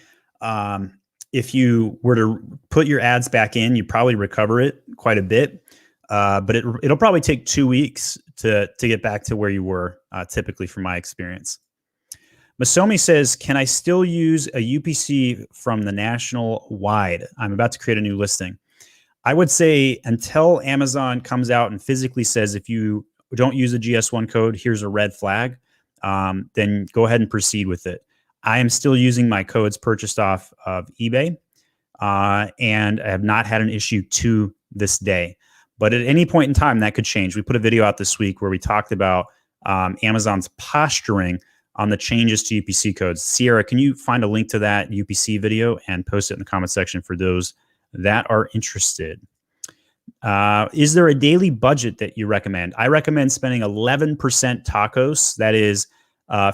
if you were to put your ads back in, you probably recover it quite a bit. But it'll probably take 2 weeks to get back to where you were, typically from my experience. Masomi says, can I still use a UPC from the national wide? I'm about to create a new listing. I would say until Amazon comes out and physically says, if you don't use a GS1 code, here's a red flag, then go ahead and proceed with it. I am still using my codes purchased off of eBay, and I have not had an issue to this day. But at any point in time, that could change. We put a video out this week where we talked about Amazon's posturing on the changes to UPC codes. Sierra, can you find a link to that UPC video and post it in the comment section for those that are interested? Is there a daily budget that you recommend? I recommend spending 11% tacos. That is,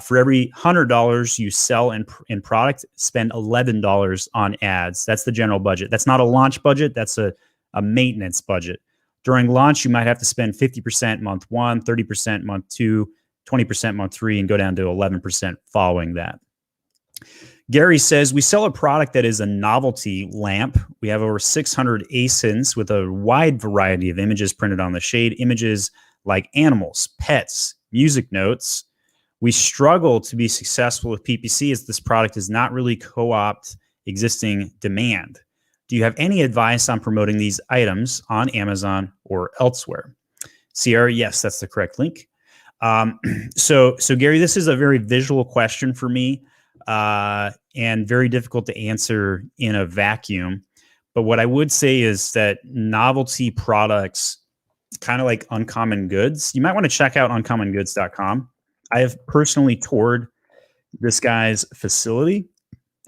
for every $100 you sell in product, spend $11 on ads. That's the general budget. That's not a launch budget. That's a maintenance budget. During launch, you might have to spend 50% month 1, 30% month 2, 20% month 3, and go down to 11% following that. Gary says, we sell a product that is a novelty lamp. We have over 600 ASINs with a wide variety of images printed on the shade, images like animals, pets, music notes. We struggle to be successful with PPC as this product does not really co-opt existing demand. Do you have any advice on promoting these items on Amazon or elsewhere? Sierra, yes, that's the correct link. So Gary, this is a very visual question for me and very difficult to answer in a vacuum. But what I would say is that novelty products, kind of like Uncommon Goods, you might want to check out uncommongoods.com. I have personally toured this guy's facility,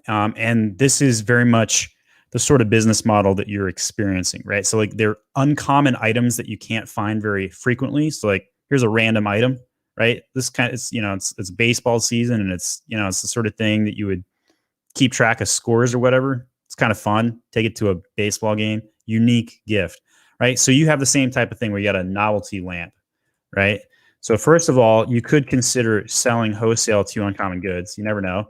and this is very much the sort of business model that you're experiencing, right? So like they're uncommon items that you can't find very frequently. So like here's a random item, right? This kind of, it's baseball season, and it's the sort of thing that you would keep track of scores or whatever. It's kind of fun. Take it to a baseball game. Unique gift, right? So you have the same type of thing where you got a novelty lamp, right? So first of all, you could consider selling wholesale to Uncommon Goods. You never know.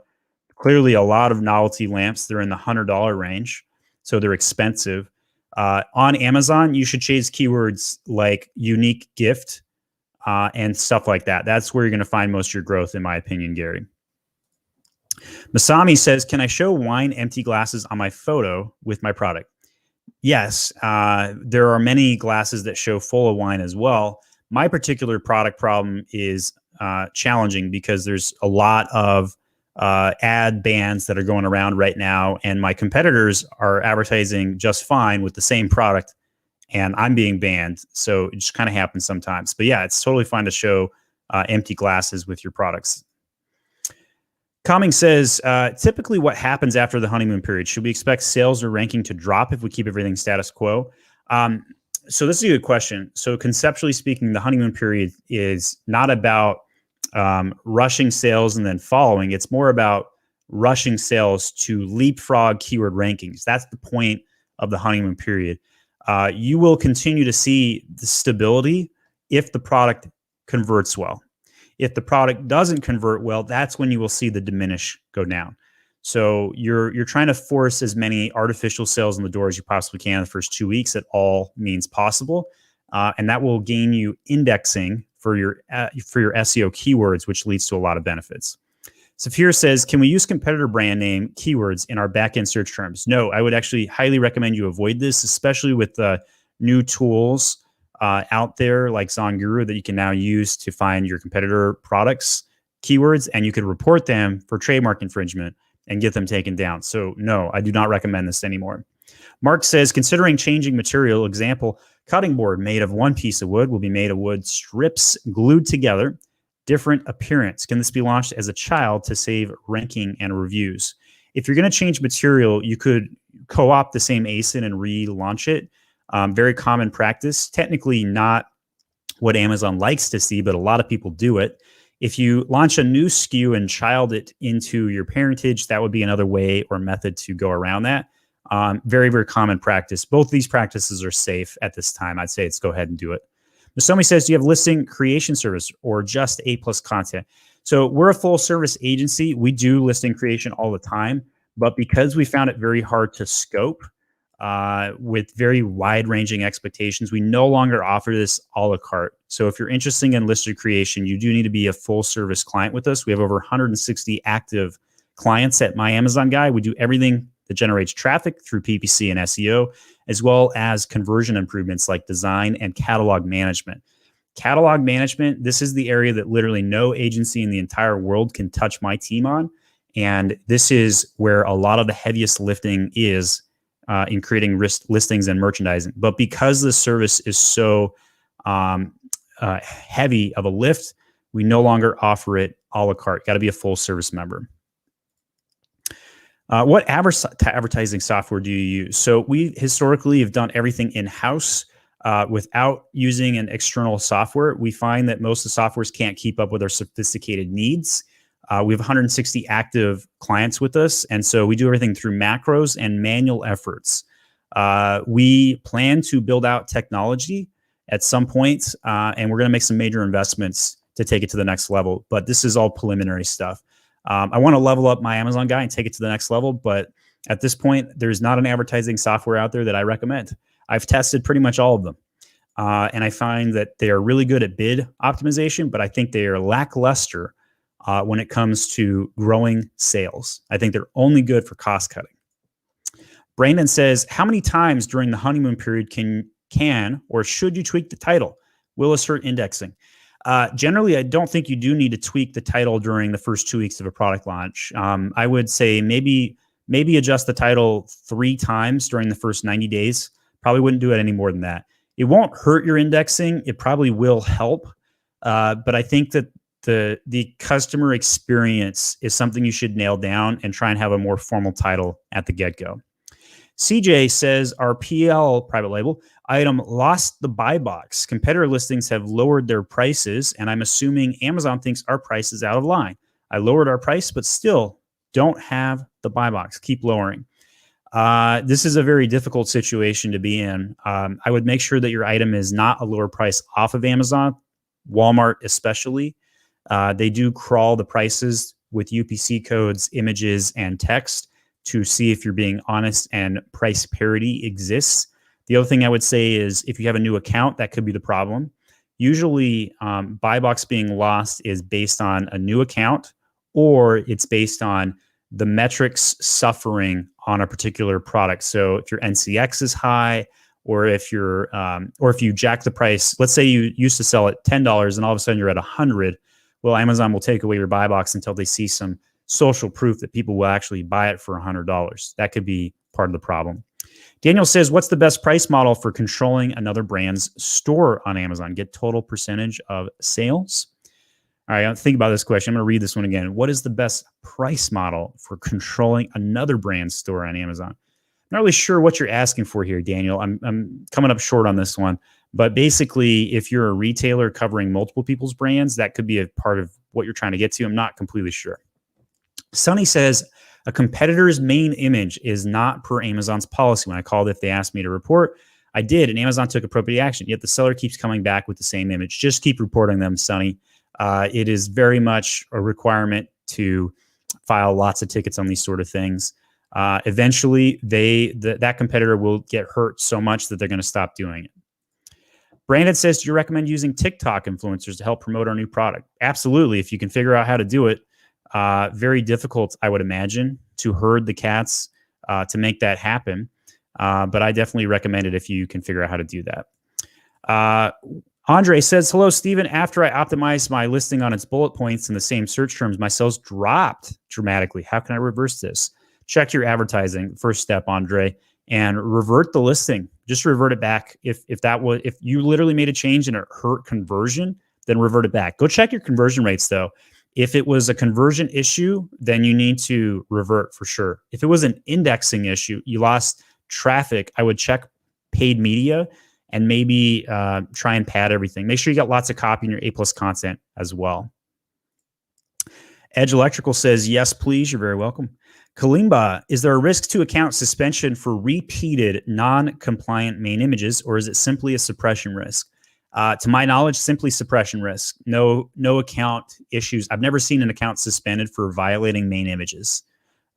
Clearly, a lot of novelty lamps, they're in the $100 range, so they're expensive. On Amazon, you should chase keywords like unique gift and stuff like that. That's where you're going to find most of your growth, in my opinion, Gary. Masami says, can I show wine empty glasses on my photo with my product? Yes, there are many glasses that show full of wine as well. My particular product problem is challenging because there's a lot of ad bans that are going around right now, and my competitors are advertising just fine with the same product, and I'm being banned. So it just kind of happens sometimes. But yeah, it's totally fine to show empty glasses with your products. Coming says, typically what happens after the honeymoon period? Should we expect sales or ranking to drop if we keep everything status quo? So this is a good question. So conceptually speaking, the honeymoon period is not about rushing sales and then following. It's more about rushing sales to leapfrog keyword rankings. That's the point of the honeymoon period. You will continue to see the stability if the product converts well. If the product doesn't convert well, that's when you will see the diminish go down. So you're trying to force as many artificial sales in the door as you possibly can in the first 2 weeks at all means possible, and that will gain you indexing for your SEO keywords, which leads to a lot of benefits. Saphir says, can we use competitor brand name keywords in our backend search terms? No, I would actually highly recommend you avoid this, especially with the new tools out there like ZonGuru that you can now use to find your competitor products keywords, and you could report them for trademark infringement and get them taken down. So no, I do not recommend this anymore. Mark says, considering changing material, example, cutting board made of one piece of wood will be made of wood strips glued together, different appearance. Can this be launched as a child to save ranking and reviews? If you're going to change material, you could co-opt the same ASIN and relaunch it. Very common practice, technically not what Amazon likes to see, but a lot of people do it. If you launch a new SKU and child it into your parentage, that would be another way or method to go around that. Very, very common practice. Both these practices are safe at this time. I'd say let's go ahead and do it. Somebody says, do you have listing creation service or just A+ content? So we're a full service agency. We do listing creation all the time, but because we found it very hard to scope with very wide ranging expectations, we no longer offer this a la carte. So if you're interested in listing creation, you do need to be a full service client with us. We have over 160 active clients at My Amazon Guy. We do everything that generates traffic through PPC and SEO, as well as conversion improvements like design and catalog management. Catalog management, this is the area that literally no agency in the entire world can touch my team on. And this is where a lot of the heaviest lifting is in creating listings and merchandising. But because the service is so heavy of a lift, we no longer offer it a la carte. Got to be a full service member. What advertising software do you use? So we historically have done everything in-house without using an external software. We find that most of the softwares can't keep up with our sophisticated needs. We have 160 active clients with us, and so we do everything through macros and manual efforts. We plan to build out technology at some point, and we're going to make some major investments to take it to the next level, but this is all preliminary stuff. I want to level up My Amazon Guy and take it to the next level, but at this point, there's not an advertising software out there that I recommend. I've tested pretty much all of them, and I find that they are really good at bid optimization, but I think they are lackluster when it comes to growing sales. I think they're only good for cost cutting. Brandon says, how many times during the honeymoon period can or should you tweak the title? Will this hurt indexing? Generally, I don't think you do need to tweak the title during the first 2 weeks of a product launch. I would say maybe adjust the title 3 times during the first 90 days. Probably wouldn't do it any more than that. It won't hurt your indexing. It probably will help. But I think that the customer experience is something you should nail down and try and have a more formal title at the get-go. CJ says, our PL private label item lost the buy box. Competitor listings have lowered their prices, and I'm assuming Amazon thinks our price is out of line. I lowered our price, but still don't have the buy box. Keep lowering. This is a very difficult situation to be in. I would make sure that your item is not a lower price off of Amazon, Walmart especially. They do crawl the prices with UPC codes, images, and text to see if you're being honest and price parity exists. The other thing I would say is if you have a new account, that could be the problem. Usually buy box being lost is based on a new account, or it's based on the metrics suffering on a particular product. So if your NCX is high, or if you jack the price, let's say you used to sell at $10 and all of a sudden you're at $100. Well, Amazon will take away your buy box until they see some social proof that people will actually buy it for $100. That could be part of the problem. Daniel says, what's the best price model for controlling another brand's store on Amazon? Get total percentage of sales. All right, think about this question. I'm going to read this one again. What is the best price model for controlling another brand's store on Amazon? I'm not really sure what you're asking for here, Daniel. I'm coming up short on this one. But basically, if you're a retailer covering multiple people's brands, that could be a part of what you're trying to get to. I'm not completely sure. Sonny says, a competitor's main image is not per Amazon's policy. When I called, if they asked me to report, I did, and Amazon took appropriate action. Yet the seller keeps coming back with the same image. Just keep reporting them, Sonny. It is very much a requirement to file lots of tickets on these sort of things. Eventually, that competitor will get hurt so much that they're going to stop doing it. Brandon says, do you recommend using TikTok influencers to help promote our new product? Absolutely, if you can figure out how to do it. Very difficult, I would imagine, to herd the cats to make that happen. But I definitely recommend it if you can figure out how to do that. Andre says, hello, Steven. After I optimized my listing on its bullet points in the same search terms, my sales dropped dramatically. How can I reverse this? Check your advertising, first step, Andre, and revert the listing. Just revert it back. If you literally made a change and it hurt conversion, then revert it back. Go check your conversion rates, though. If it was a conversion issue, then you need to revert for sure. If it was an indexing issue, you lost traffic, I would check paid media and maybe try and pad everything. Make sure you got lots of copy in your A+ content as well. Edge Electrical says, yes, please. You're very welcome. Kalimba, is there a risk to account suspension for repeated non-compliant main images, or is it simply a suppression risk? To my knowledge, simply suppression risk. No account issues. I've never seen an account suspended for violating main images.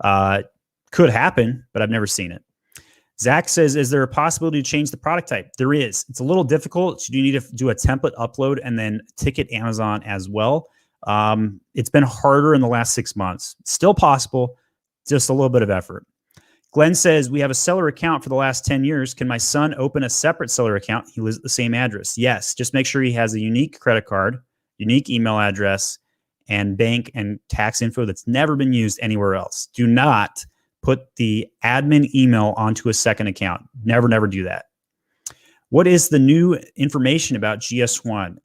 Could happen, but I've never seen it. Zach says, is there a possibility to change the product type? There is. It's a little difficult. You need to do a template upload and then ticket Amazon as well. It's been harder in the last 6 months. Still possible, just a little bit of effort. Glenn says, we have a seller account for the last 10 years. Can my son open a separate seller account? He lives at the same address. Yes, just make sure he has a unique credit card, unique email address, and bank and tax info that's never been used anywhere else. Do not put the admin email onto a second account. Never do that. What is the new information about GS1?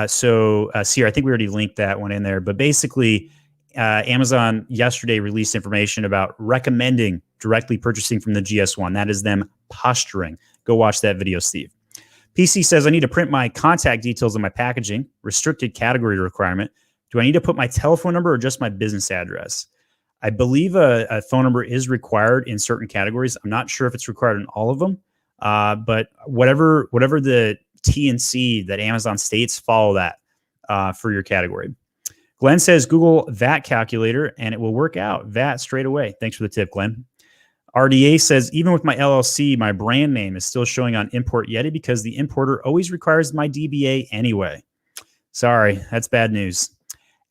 Sierra, I think we already linked that one in there, but basically, Amazon yesterday released information about recommending directly purchasing from the GS1. That is them posturing. Go watch that video, Steve. PC says, I need to print my contact details on my packaging, restricted category requirement. Do I need to put my telephone number or just my business address? I believe a phone number is required in certain categories. I'm not sure if it's required in all of them, but whatever the T&C that Amazon states, follow that for your category. Glenn says, Google VAT calculator, and it will work out. VAT straight away. Thanks for the tip, Glenn. RDA says, even with my LLC, my brand name is still showing on Import Yeti because the importer always requires my DBA anyway. Sorry, that's bad news.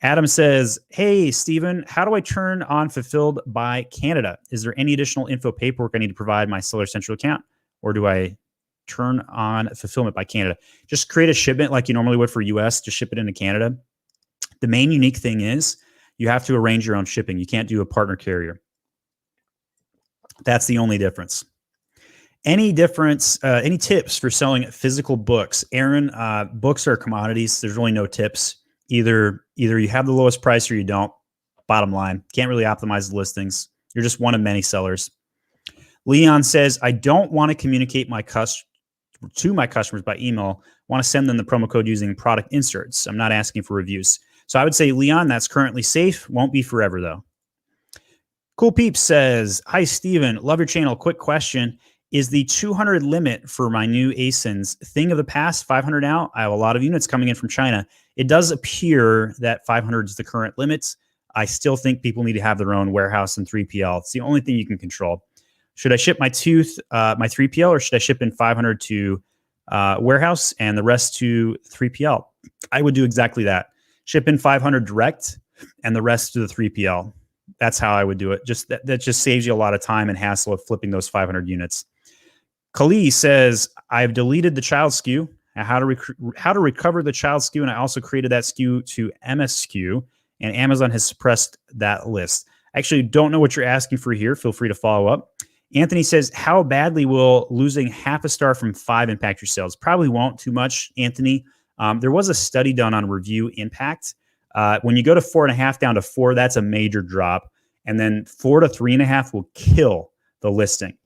Adam says, hey, Steven, how do I turn on Fulfilled by Canada? Is there any additional info paperwork I need to provide my Seller Central account? Or do I turn on Fulfillment by Canada? Just create a shipment like you normally would for US, just ship it into Canada. The main unique thing is you have to arrange your own shipping. You can't do a partner carrier. That's the only difference. Any tips for selling physical books? Aaron, books are commodities. There's really no tips. Either you have the lowest price or you don't. Bottom line, can't really optimize the listings. You're just one of many sellers. Leon says, I don't want to communicate to my customers by email. I want to send them the promo code using product inserts. I'm not asking for reviews. So I would say, Leon, that's currently safe. Won't be forever, though. Cool Peeps says, hi, Steven. Love your channel. Quick question. Is the 200 limit for my new ASINs thing of the past, 500 now? I have a lot of units coming in from China. It does appear that 500 is the current limit. I still think people need to have their own warehouse and 3PL. It's the only thing you can control. Should I ship my 3PL, or should I ship in 500 to warehouse and the rest to 3PL? I would do exactly that. Ship in 500 direct and the rest to the 3PL. That's how I would do it. That just saves you a lot of time and hassle of flipping those 500 units. Kali says, I've deleted the child SKU. How to recover the child SKU, and I also created that SKU to MS SKU and Amazon has suppressed that list. I actually don't know what you're asking for here. Feel free to follow up. Anthony says, how badly will losing half a star from 5 impact your sales? Probably won't too much, Anthony. There was a study done on review impact. When you go to 4.5 down to 4, that's a major drop. And then 4 to 3.5 will kill the listing.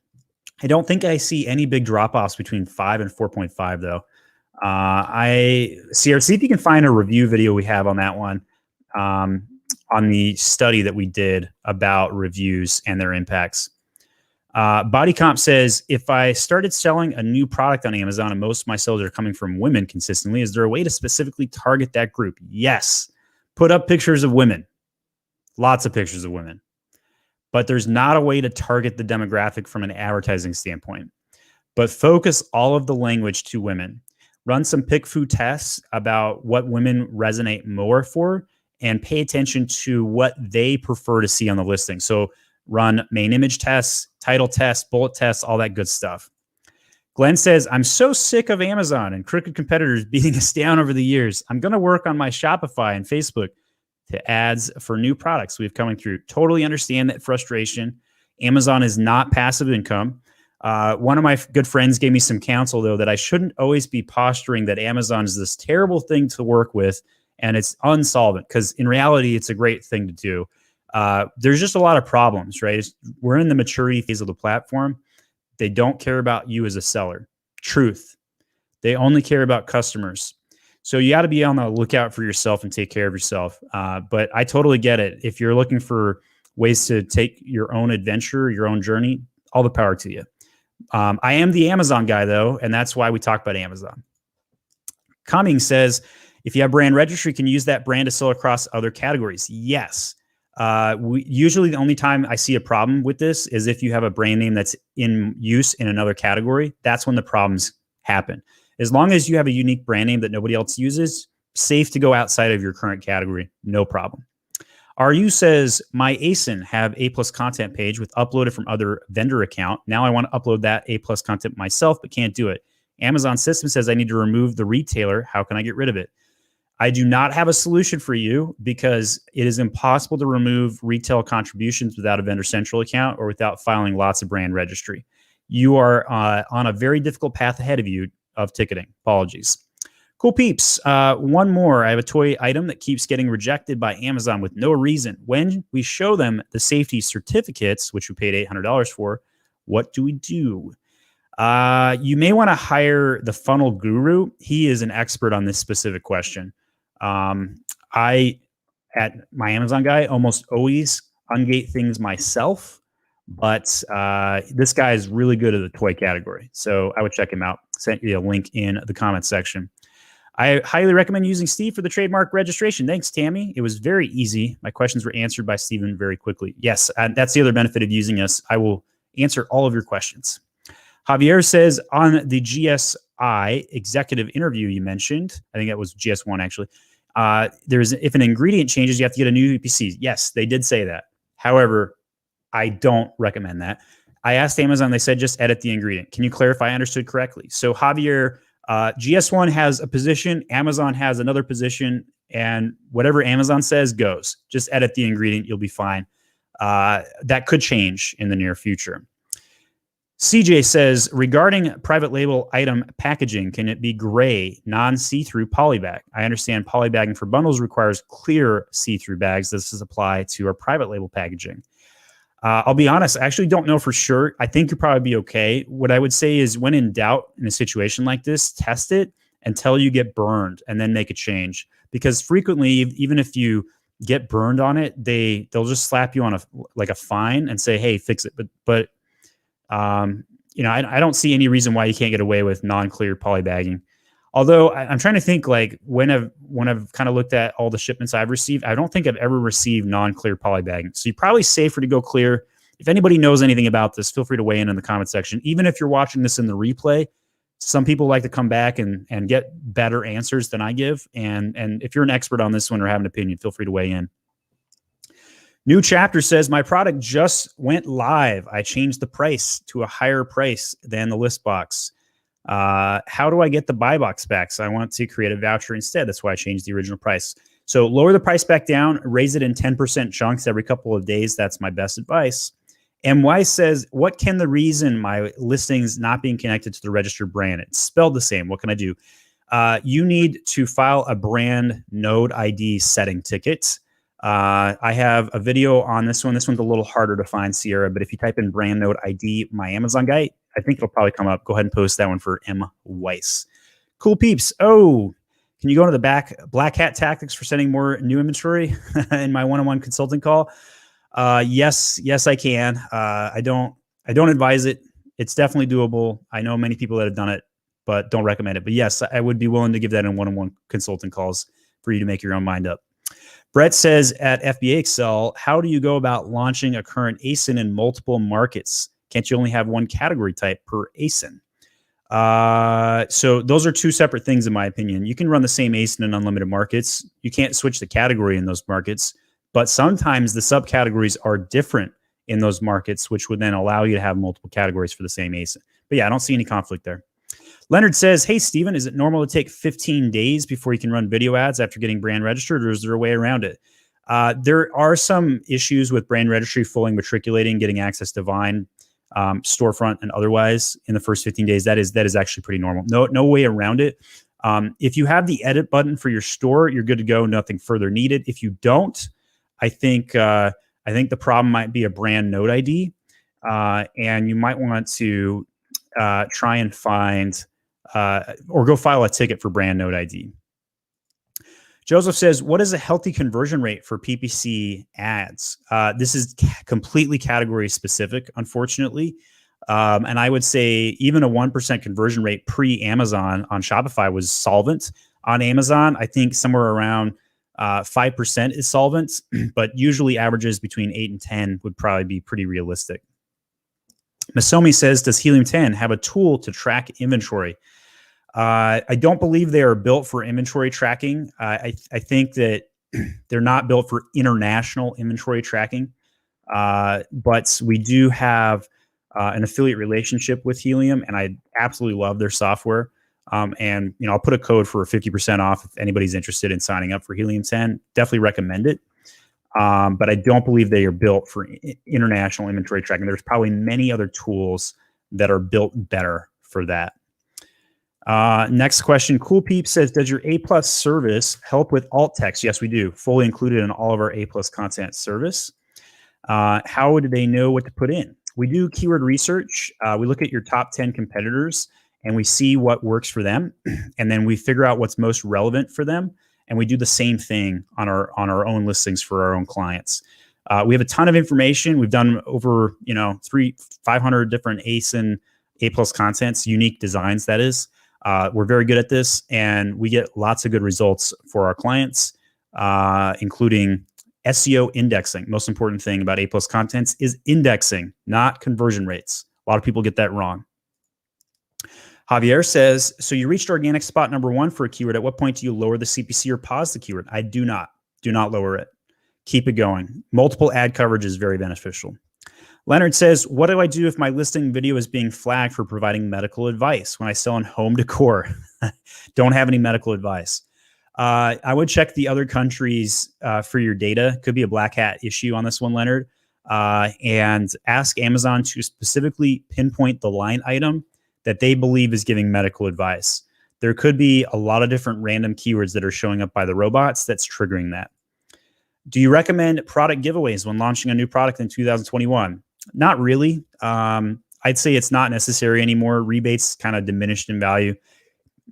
I don't think I see any big drop-offs between 5 and 4.5, though. See if you can find a review video we have on that one, on the study that we did about reviews and their impacts. Body Comp says, if I started selling a new product on Amazon and most of my sales are coming from women consistently, is there a way to specifically target that group? Yes. Put up pictures of women. Lots of pictures of women. But there's not a way to target the demographic from an advertising standpoint. But focus all of the language to women. Run some pick-fu tests about what women resonate more for and pay attention to what they prefer to see on the listing. So run main image tests, title tests, bullet tests, all that good stuff. Glenn says, I'm so sick of Amazon and crooked competitors beating us down over the years. I'm going to work on my Shopify and Facebook to ads for new products we've coming through. Totally understand that frustration. Amazon is not passive income. One of my good friends gave me some counsel, though, that I shouldn't always be posturing that Amazon is this terrible thing to work with and it's unsolvent, because in reality, it's a great thing to do. There's just a lot of problems, right? We're in the maturity phase of the platform. They don't care about you as a seller. Truth. They only care about customers. So you got to be on the lookout for yourself and take care of yourself. But I totally get it. If you're looking for ways to take your own adventure, your own journey, all the power to you. I am the Amazon guy, though, and that's why we talk about Amazon. Cumming says, if you have brand registry, can you use that brand to sell across other categories? Yes. Usually the only time I see a problem with this is if you have a brand name that's in use in another category. That's when the problems happen. As long as you have a unique brand name that nobody else uses, safe to go outside of your current category, no problem. RU says, my ASIN have A+ content page with uploaded from other vendor account. Now I want to upload that A+ content myself, but can't do it. Amazon system says I need to remove the retailer. How can I get rid of it? I do not have a solution for you because it is impossible to remove retail contributions without a Vendor Central account or without filing lots of brand registry. You are on a very difficult path ahead of you of ticketing. Apologies. Cool peeps. One more. I have a toy item that keeps getting rejected by Amazon with no reason. When we show them the safety certificates, which we paid $800 for, what do we do? You may want to hire the funnel guru. He is an expert on this specific question. I, at my Amazon guy, almost always ungate things myself, but this guy is really good at the toy category. So I would check him out. Sent you a link in the comments section. I highly recommend using Steve for the trademark registration. Thanks, Tammy. It was very easy. My questions were answered by Steven very quickly. Yes, that's the other benefit of using us. I will answer all of your questions. Javier says, on the GSI executive interview you mentioned, I think that was GS1 actually, if an ingredient changes, you have to get a new EPC. Yes, they did say that. However, I don't recommend that. I asked Amazon, they said just edit the ingredient. Can you clarify I understood correctly? So Javier, GS1 has a position, Amazon has another position, and whatever Amazon says goes. Just edit the ingredient, you'll be fine. That could change in the near future. CJ says, regarding private label item packaging, can it be gray, non-see-through polybag? I understand polybagging for bundles requires clear see-through bags. This does apply to our private label packaging. I'll be honest, I actually don't know for sure. I think you'll probably be okay. What I would say is when in doubt in a situation like this, test it until you get burned and then make a change. Because frequently, even if you get burned on it, they'll just slap you on a fine and say, hey, fix it. But you know, I don't see any reason why you can't get away with non-clear polybagging. Although I'm trying to think, like when I've kind of looked at all the shipments I've received, I don't think I've ever received non-clear polybagging. So you're probably safer to go clear. If anybody knows anything about this, feel free to weigh in the comment section. Even if you're watching this in the replay, some people like to come back and get better answers than I give. And if you're an expert on this one or have an opinion, feel free to weigh in. New Chapter says, my product just went live. I changed the price to a higher price than the list box. How do I get the buy box back? So I want to create a voucher instead. That's why I changed the original price. So lower the price back down, raise it in 10% chunks every couple of days. That's my best advice. MY says, what can the reason my listings not being connected to the registered brand? It's spelled the same. What can I do? You need to file a brand node ID setting ticket. I have a video on this one. This one's a little harder to find, Sierra, but if you type in brand node ID, my Amazon guy, I think it'll probably come up. Go ahead and post that one for M. Weiss. Cool peeps. Oh, can you go into the black hat tactics for sending more new inventory in my one-on-one consulting call? Yes, I can. I don't advise it. It's definitely doable. I know many people that have done it, but don't recommend it. But yes, I would be willing to give that in one-on-one consulting calls for you to make your own mind up. Brett says at FBA Excel, how do you go about launching a current ASIN in multiple markets? Can't you only have one category type per ASIN? So those are two separate things in my opinion. You can run the same ASIN in unlimited markets. You can't switch the category in those markets, but sometimes the subcategories are different in those markets, which would then allow you to have multiple categories for the same ASIN. But yeah, I don't see any conflict there. Leonard says, hey, Steven, is it normal to take 15 days before you can run video ads after getting brand registered, or is there a way around it? There are some issues with brand registry fully matriculating, getting access to Vine, storefront, and otherwise in the first 15 days. That is actually pretty normal. No way around it. If you have the edit button for your store, you're good to go. Nothing further needed. If you don't, I think the problem might be a brand node ID, and you might want to try and find or go file a ticket for brand node ID. Joseph says, what is a healthy conversion rate for PPC ads? This is completely category specific, unfortunately. And I would say even a 1% conversion rate pre-Amazon on Shopify was solvent. On Amazon, I think somewhere around 5% is solvent, but usually averages between 8 and 10 would probably be pretty realistic. Masomi says, does Helium 10 have a tool to track inventory? I don't believe they are built for inventory tracking. I think that they're not built for international inventory tracking. But we do have an affiliate relationship with Helium, and I absolutely love their software. And I'll put a code for 50% off if anybody's interested in signing up for Helium 10. Definitely recommend it. But I don't believe they are built for international inventory tracking. There's probably many other tools that are built better for that. Next question. Cool Peep says, does your A+ service help with alt text? Yes, we do. Fully included in all of our A+ content service. How would they know what to put in? We do keyword research. We look at your top 10 competitors and we see what works for them. And then we figure out what's most relevant for them. And we do the same thing on our own listings for our own clients. We have a ton of information. We've done over 500 different ASIN A+ contents, unique designs, that is. We're very good at this, and we get lots of good results for our clients, including SEO indexing. Most important thing about A+ contents is indexing, not conversion rates. A lot of people get that wrong. Javier says, so you reached organic spot number 1 for a keyword. At what point do you lower the CPC or pause the keyword? I do not. Do not lower it. Keep it going. Multiple ad coverage is very beneficial. Leonard says, what do I do if my listing video is being flagged for providing medical advice when I sell in home decor? Don't have any medical advice. I would check the other countries for your data. Could be a black hat issue on this one, Leonard. And ask Amazon to specifically pinpoint the line item that they believe is giving medical advice. There could be a lot of different random keywords that are showing up by the robots that's triggering that. Do you recommend product giveaways when launching a new product in 2021? Not really. I'd say it's not necessary anymore. Rebates kind of diminished in value.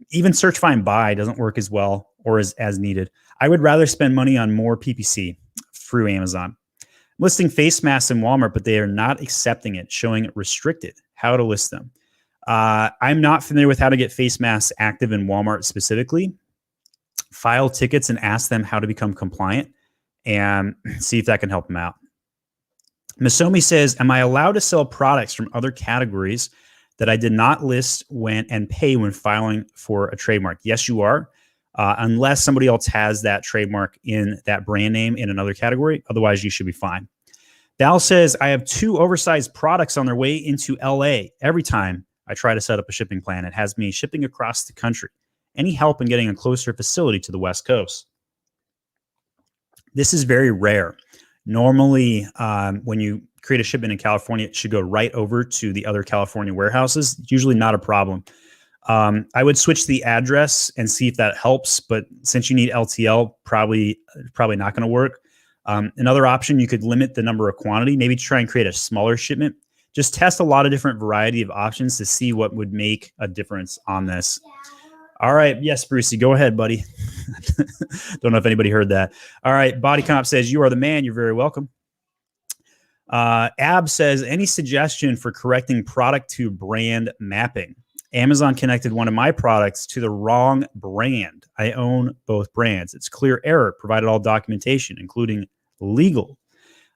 Even search, find, buy doesn't work as well or as needed. I would rather spend money on more PPC through Amazon. I'm listing face masks in Walmart, but they are not accepting it, showing it restricted. How to list them. I'm not familiar with how to get face masks active in Walmart specifically. File tickets and ask them how to become compliant and see if that can help them out. Masomi says, am I allowed to sell products from other categories that I did not list and pay when filing for a trademark? Yes, you are, unless somebody else has that trademark in that brand name in another category. Otherwise, you should be fine. Val says, I have 2 oversized products on their way into LA. Every time I try to set up a shipping plan, it has me shipping across the country. Any help in getting a closer facility to the West Coast? This is very rare. Normally, when you create a shipment in California, it should go right over to the other California warehouses. It's usually not a problem. I would switch the address and see if that helps, but since you need LTL, probably not going to work. Another option, you could limit the number of quantity, maybe try and create a smaller shipment. Just test a lot of different variety of options to see what would make a difference on this. All right. Yes, Brucey, go ahead, buddy. Don't know if anybody heard that. All right. Body Comp says, you are the man. You're very welcome. Ab says, any suggestion for correcting product to brand mapping? Amazon connected one of my products to the wrong brand. I own both brands. It's clear error, provided all documentation, including legal.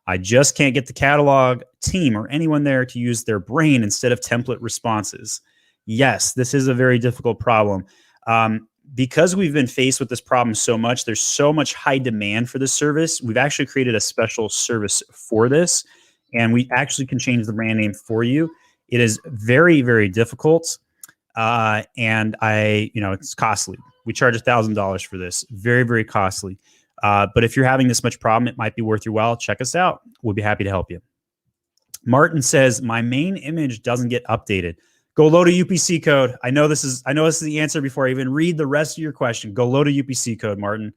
I just can't get the catalog team or anyone there to use their brain instead of template responses. Yes, this is a very difficult problem. Because we've been faced with this problem so much, there's so much high demand for this service. We've actually created a special service for this, and we actually can change the brand name for you. It is very, very difficult. And it's costly. We charge $1,000 for this. Very, very costly. But if you're having this much problem, it might be worth your while. Check us out. We'll be happy to help you. Martin says, my main image doesn't get updated. Go load a UPC code. I know this is the answer before I even read the rest of your question. Go load a UPC code, Martin.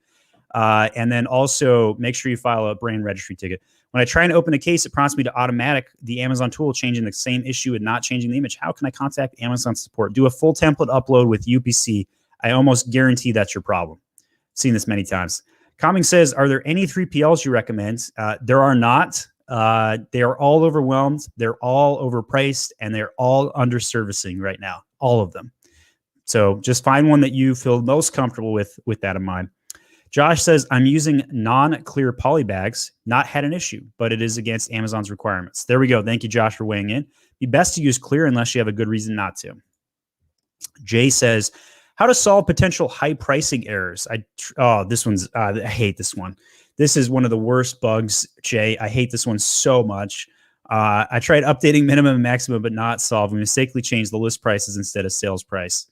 And then also make sure you file a brand registry ticket. When I try and open a case, it prompts me to automatic the Amazon tool changing the same issue and not changing the image. How can I contact Amazon support? Do a full template upload with UPC. I almost guarantee that's your problem. Seen this many times. Coming says, are there any 3PLs you recommend? There are not. They are all overwhelmed. They're all overpriced, and they're all under servicing right now. All of them. So just find one that you feel most comfortable with that in mind. Josh says, I'm using non-clear polybags, not had an issue, but it is against Amazon's requirements. There we go. Thank you, Josh, for weighing in. Be best to use clear unless you have a good reason not to. Jay says, how to solve potential high pricing errors. I hate this one. This is one of the worst bugs, Jay. I hate this one so much. I tried updating minimum and maximum, but not solve. We mistakenly changed the list prices instead of sales price.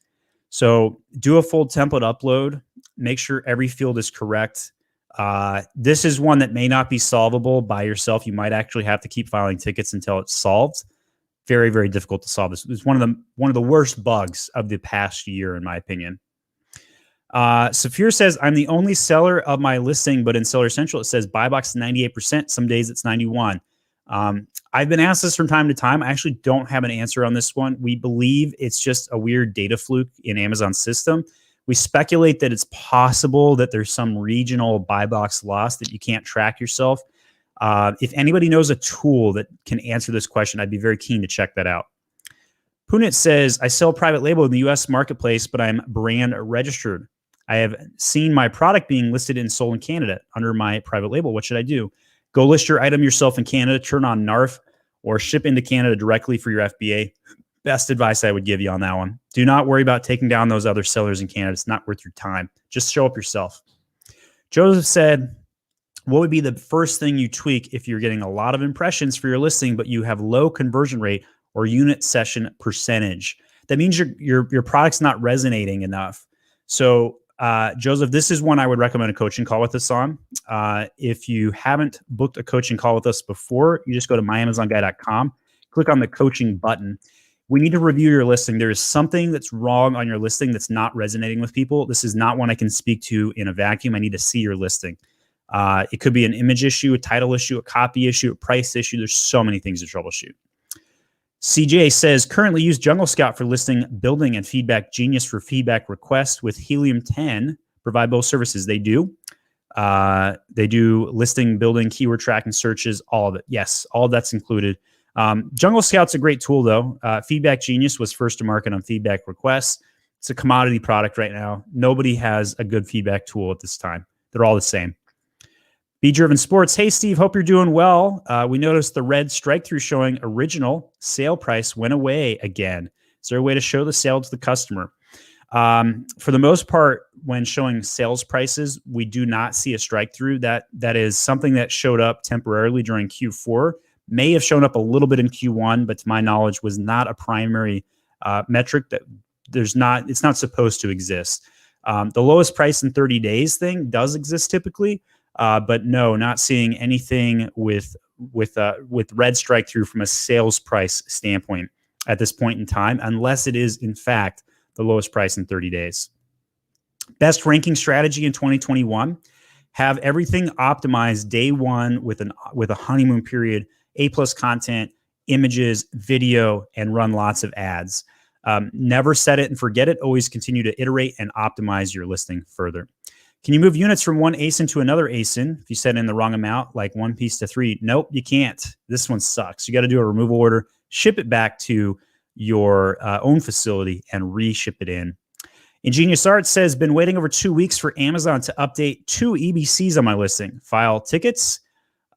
So do a full template upload. Make sure every field is correct. This is one that may not be solvable by yourself. You might actually have to keep filing tickets until it's solved. Very, very difficult to solve this. It's one of the worst bugs of the past year, in my opinion. Saphir says, I'm the only seller of my listing, but in Seller Central, it says buy box 98%. Some days it's 91. I've been asked this from time to time. I actually don't have an answer on this one. We believe it's just a weird data fluke in Amazon's system. We speculate that it's possible that there's some regional buy box loss that you can't track yourself. If anybody knows a tool that can answer this question, I'd be very keen to check that out. Punit says, I sell private label in the US marketplace, but I'm brand registered. I have seen my product being listed and sold in Canada under my private label. What should I do? Go list your item yourself in Canada, turn on NARF, or ship into Canada directly for your FBA. Best advice I would give you on that one. Do not worry about taking down those other sellers in Canada. It's not worth your time. Just show up yourself. Joseph said, what would be the first thing you tweak if you're getting a lot of impressions for your listing, but you have low conversion rate or unit session percentage? That means your product's not resonating enough. So Joseph, this is one I would recommend a coaching call with us on. If you haven't booked a coaching call with us before, you just go to myamazonguy.com, click on the coaching button. We need to review your listing. There is something that's wrong on your listing that's not resonating with people. This is not one I can speak to in a vacuum. I need to see your listing. It could be an image issue, a title issue, a copy issue, a price issue. There's so many things to troubleshoot. CJ says, currently use JungleScout for listing, building, and Feedback Genius for feedback requests with Helium 10. Provide both services. They do. They do listing, building, keyword tracking, searches, all of it. Yes, all of that's included. JungleScout's a great tool, though. Feedback Genius was first to market on feedback requests. It's a commodity product right now. Nobody has a good feedback tool at this time. They're all the same. Be Driven Sports. Hey, Steve, hope you're doing well. We noticed the red strike-through showing original sale price went away again. Is there a way to show the sale to the customer? For the most part, when showing sales prices, we do not see a strike-through. That is something that showed up temporarily during Q4, may have shown up a little bit in Q1, but to my knowledge was not a primary metric. That it's not supposed to exist. The lowest price in 30 days thing does exist typically. But no, not seeing anything with red Strikethrough from a sales price standpoint at this point in time, unless it is in fact the lowest price in 30 days. Best ranking strategy in 2021: have everything optimized day one with a honeymoon period, A+ content, images, video, and run lots of ads. Never set it and forget it. Always continue to iterate and optimize your listing further. Can you move units from one ASIN to another ASIN if you set in the wrong amount, like 1 piece to 3? Nope, you can't. This one sucks. You got to do a removal order, ship it back to your own facility, and reship it in. Ingenious Art says, been waiting over 2 weeks for Amazon to update 2 EBCs on my listing. File tickets.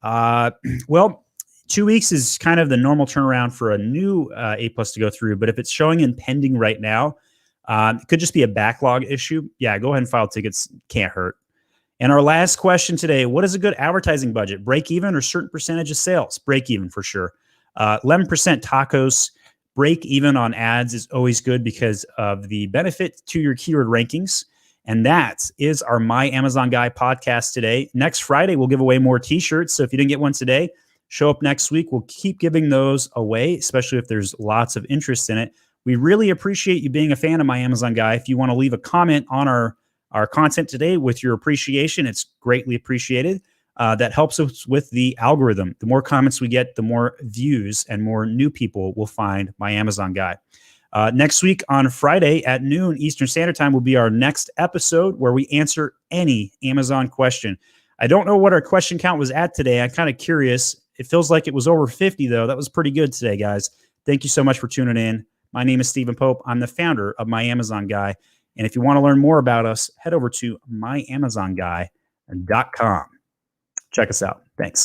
Well, 2 weeks is kind of the normal turnaround for a new A+ to go through, but if it's showing in pending right now, it could just be a backlog issue. Yeah, go ahead and file tickets. Can't hurt. And our last question today: what is a good advertising budget? Break even or certain percentage of sales? Break even for sure. 11% tacos. Break even on ads is always good because of the benefit to your keyword rankings. And that is our My Amazon Guy podcast today. Next Friday, we'll give away more t-shirts. So if you didn't get one today, show up next week. We'll keep giving those away, especially if there's lots of interest in it. We really appreciate you being a fan of My Amazon Guy. If you want to leave a comment on our content today with your appreciation, it's greatly appreciated. That helps us with the algorithm. The more comments we get, the more views and more new people will find My Amazon Guy. Next week on Friday at noon Eastern Standard Time will be our next episode where we answer any Amazon question. I don't know what our question count was at today. I'm kind of curious. It feels like it was over 50, though. That was pretty good today, guys. Thank you so much for tuning in. My name is Stephen Pope. I'm the founder of My Amazon Guy. And if you want to learn more about us, head over to myamazonguy.com. Check us out. Thanks.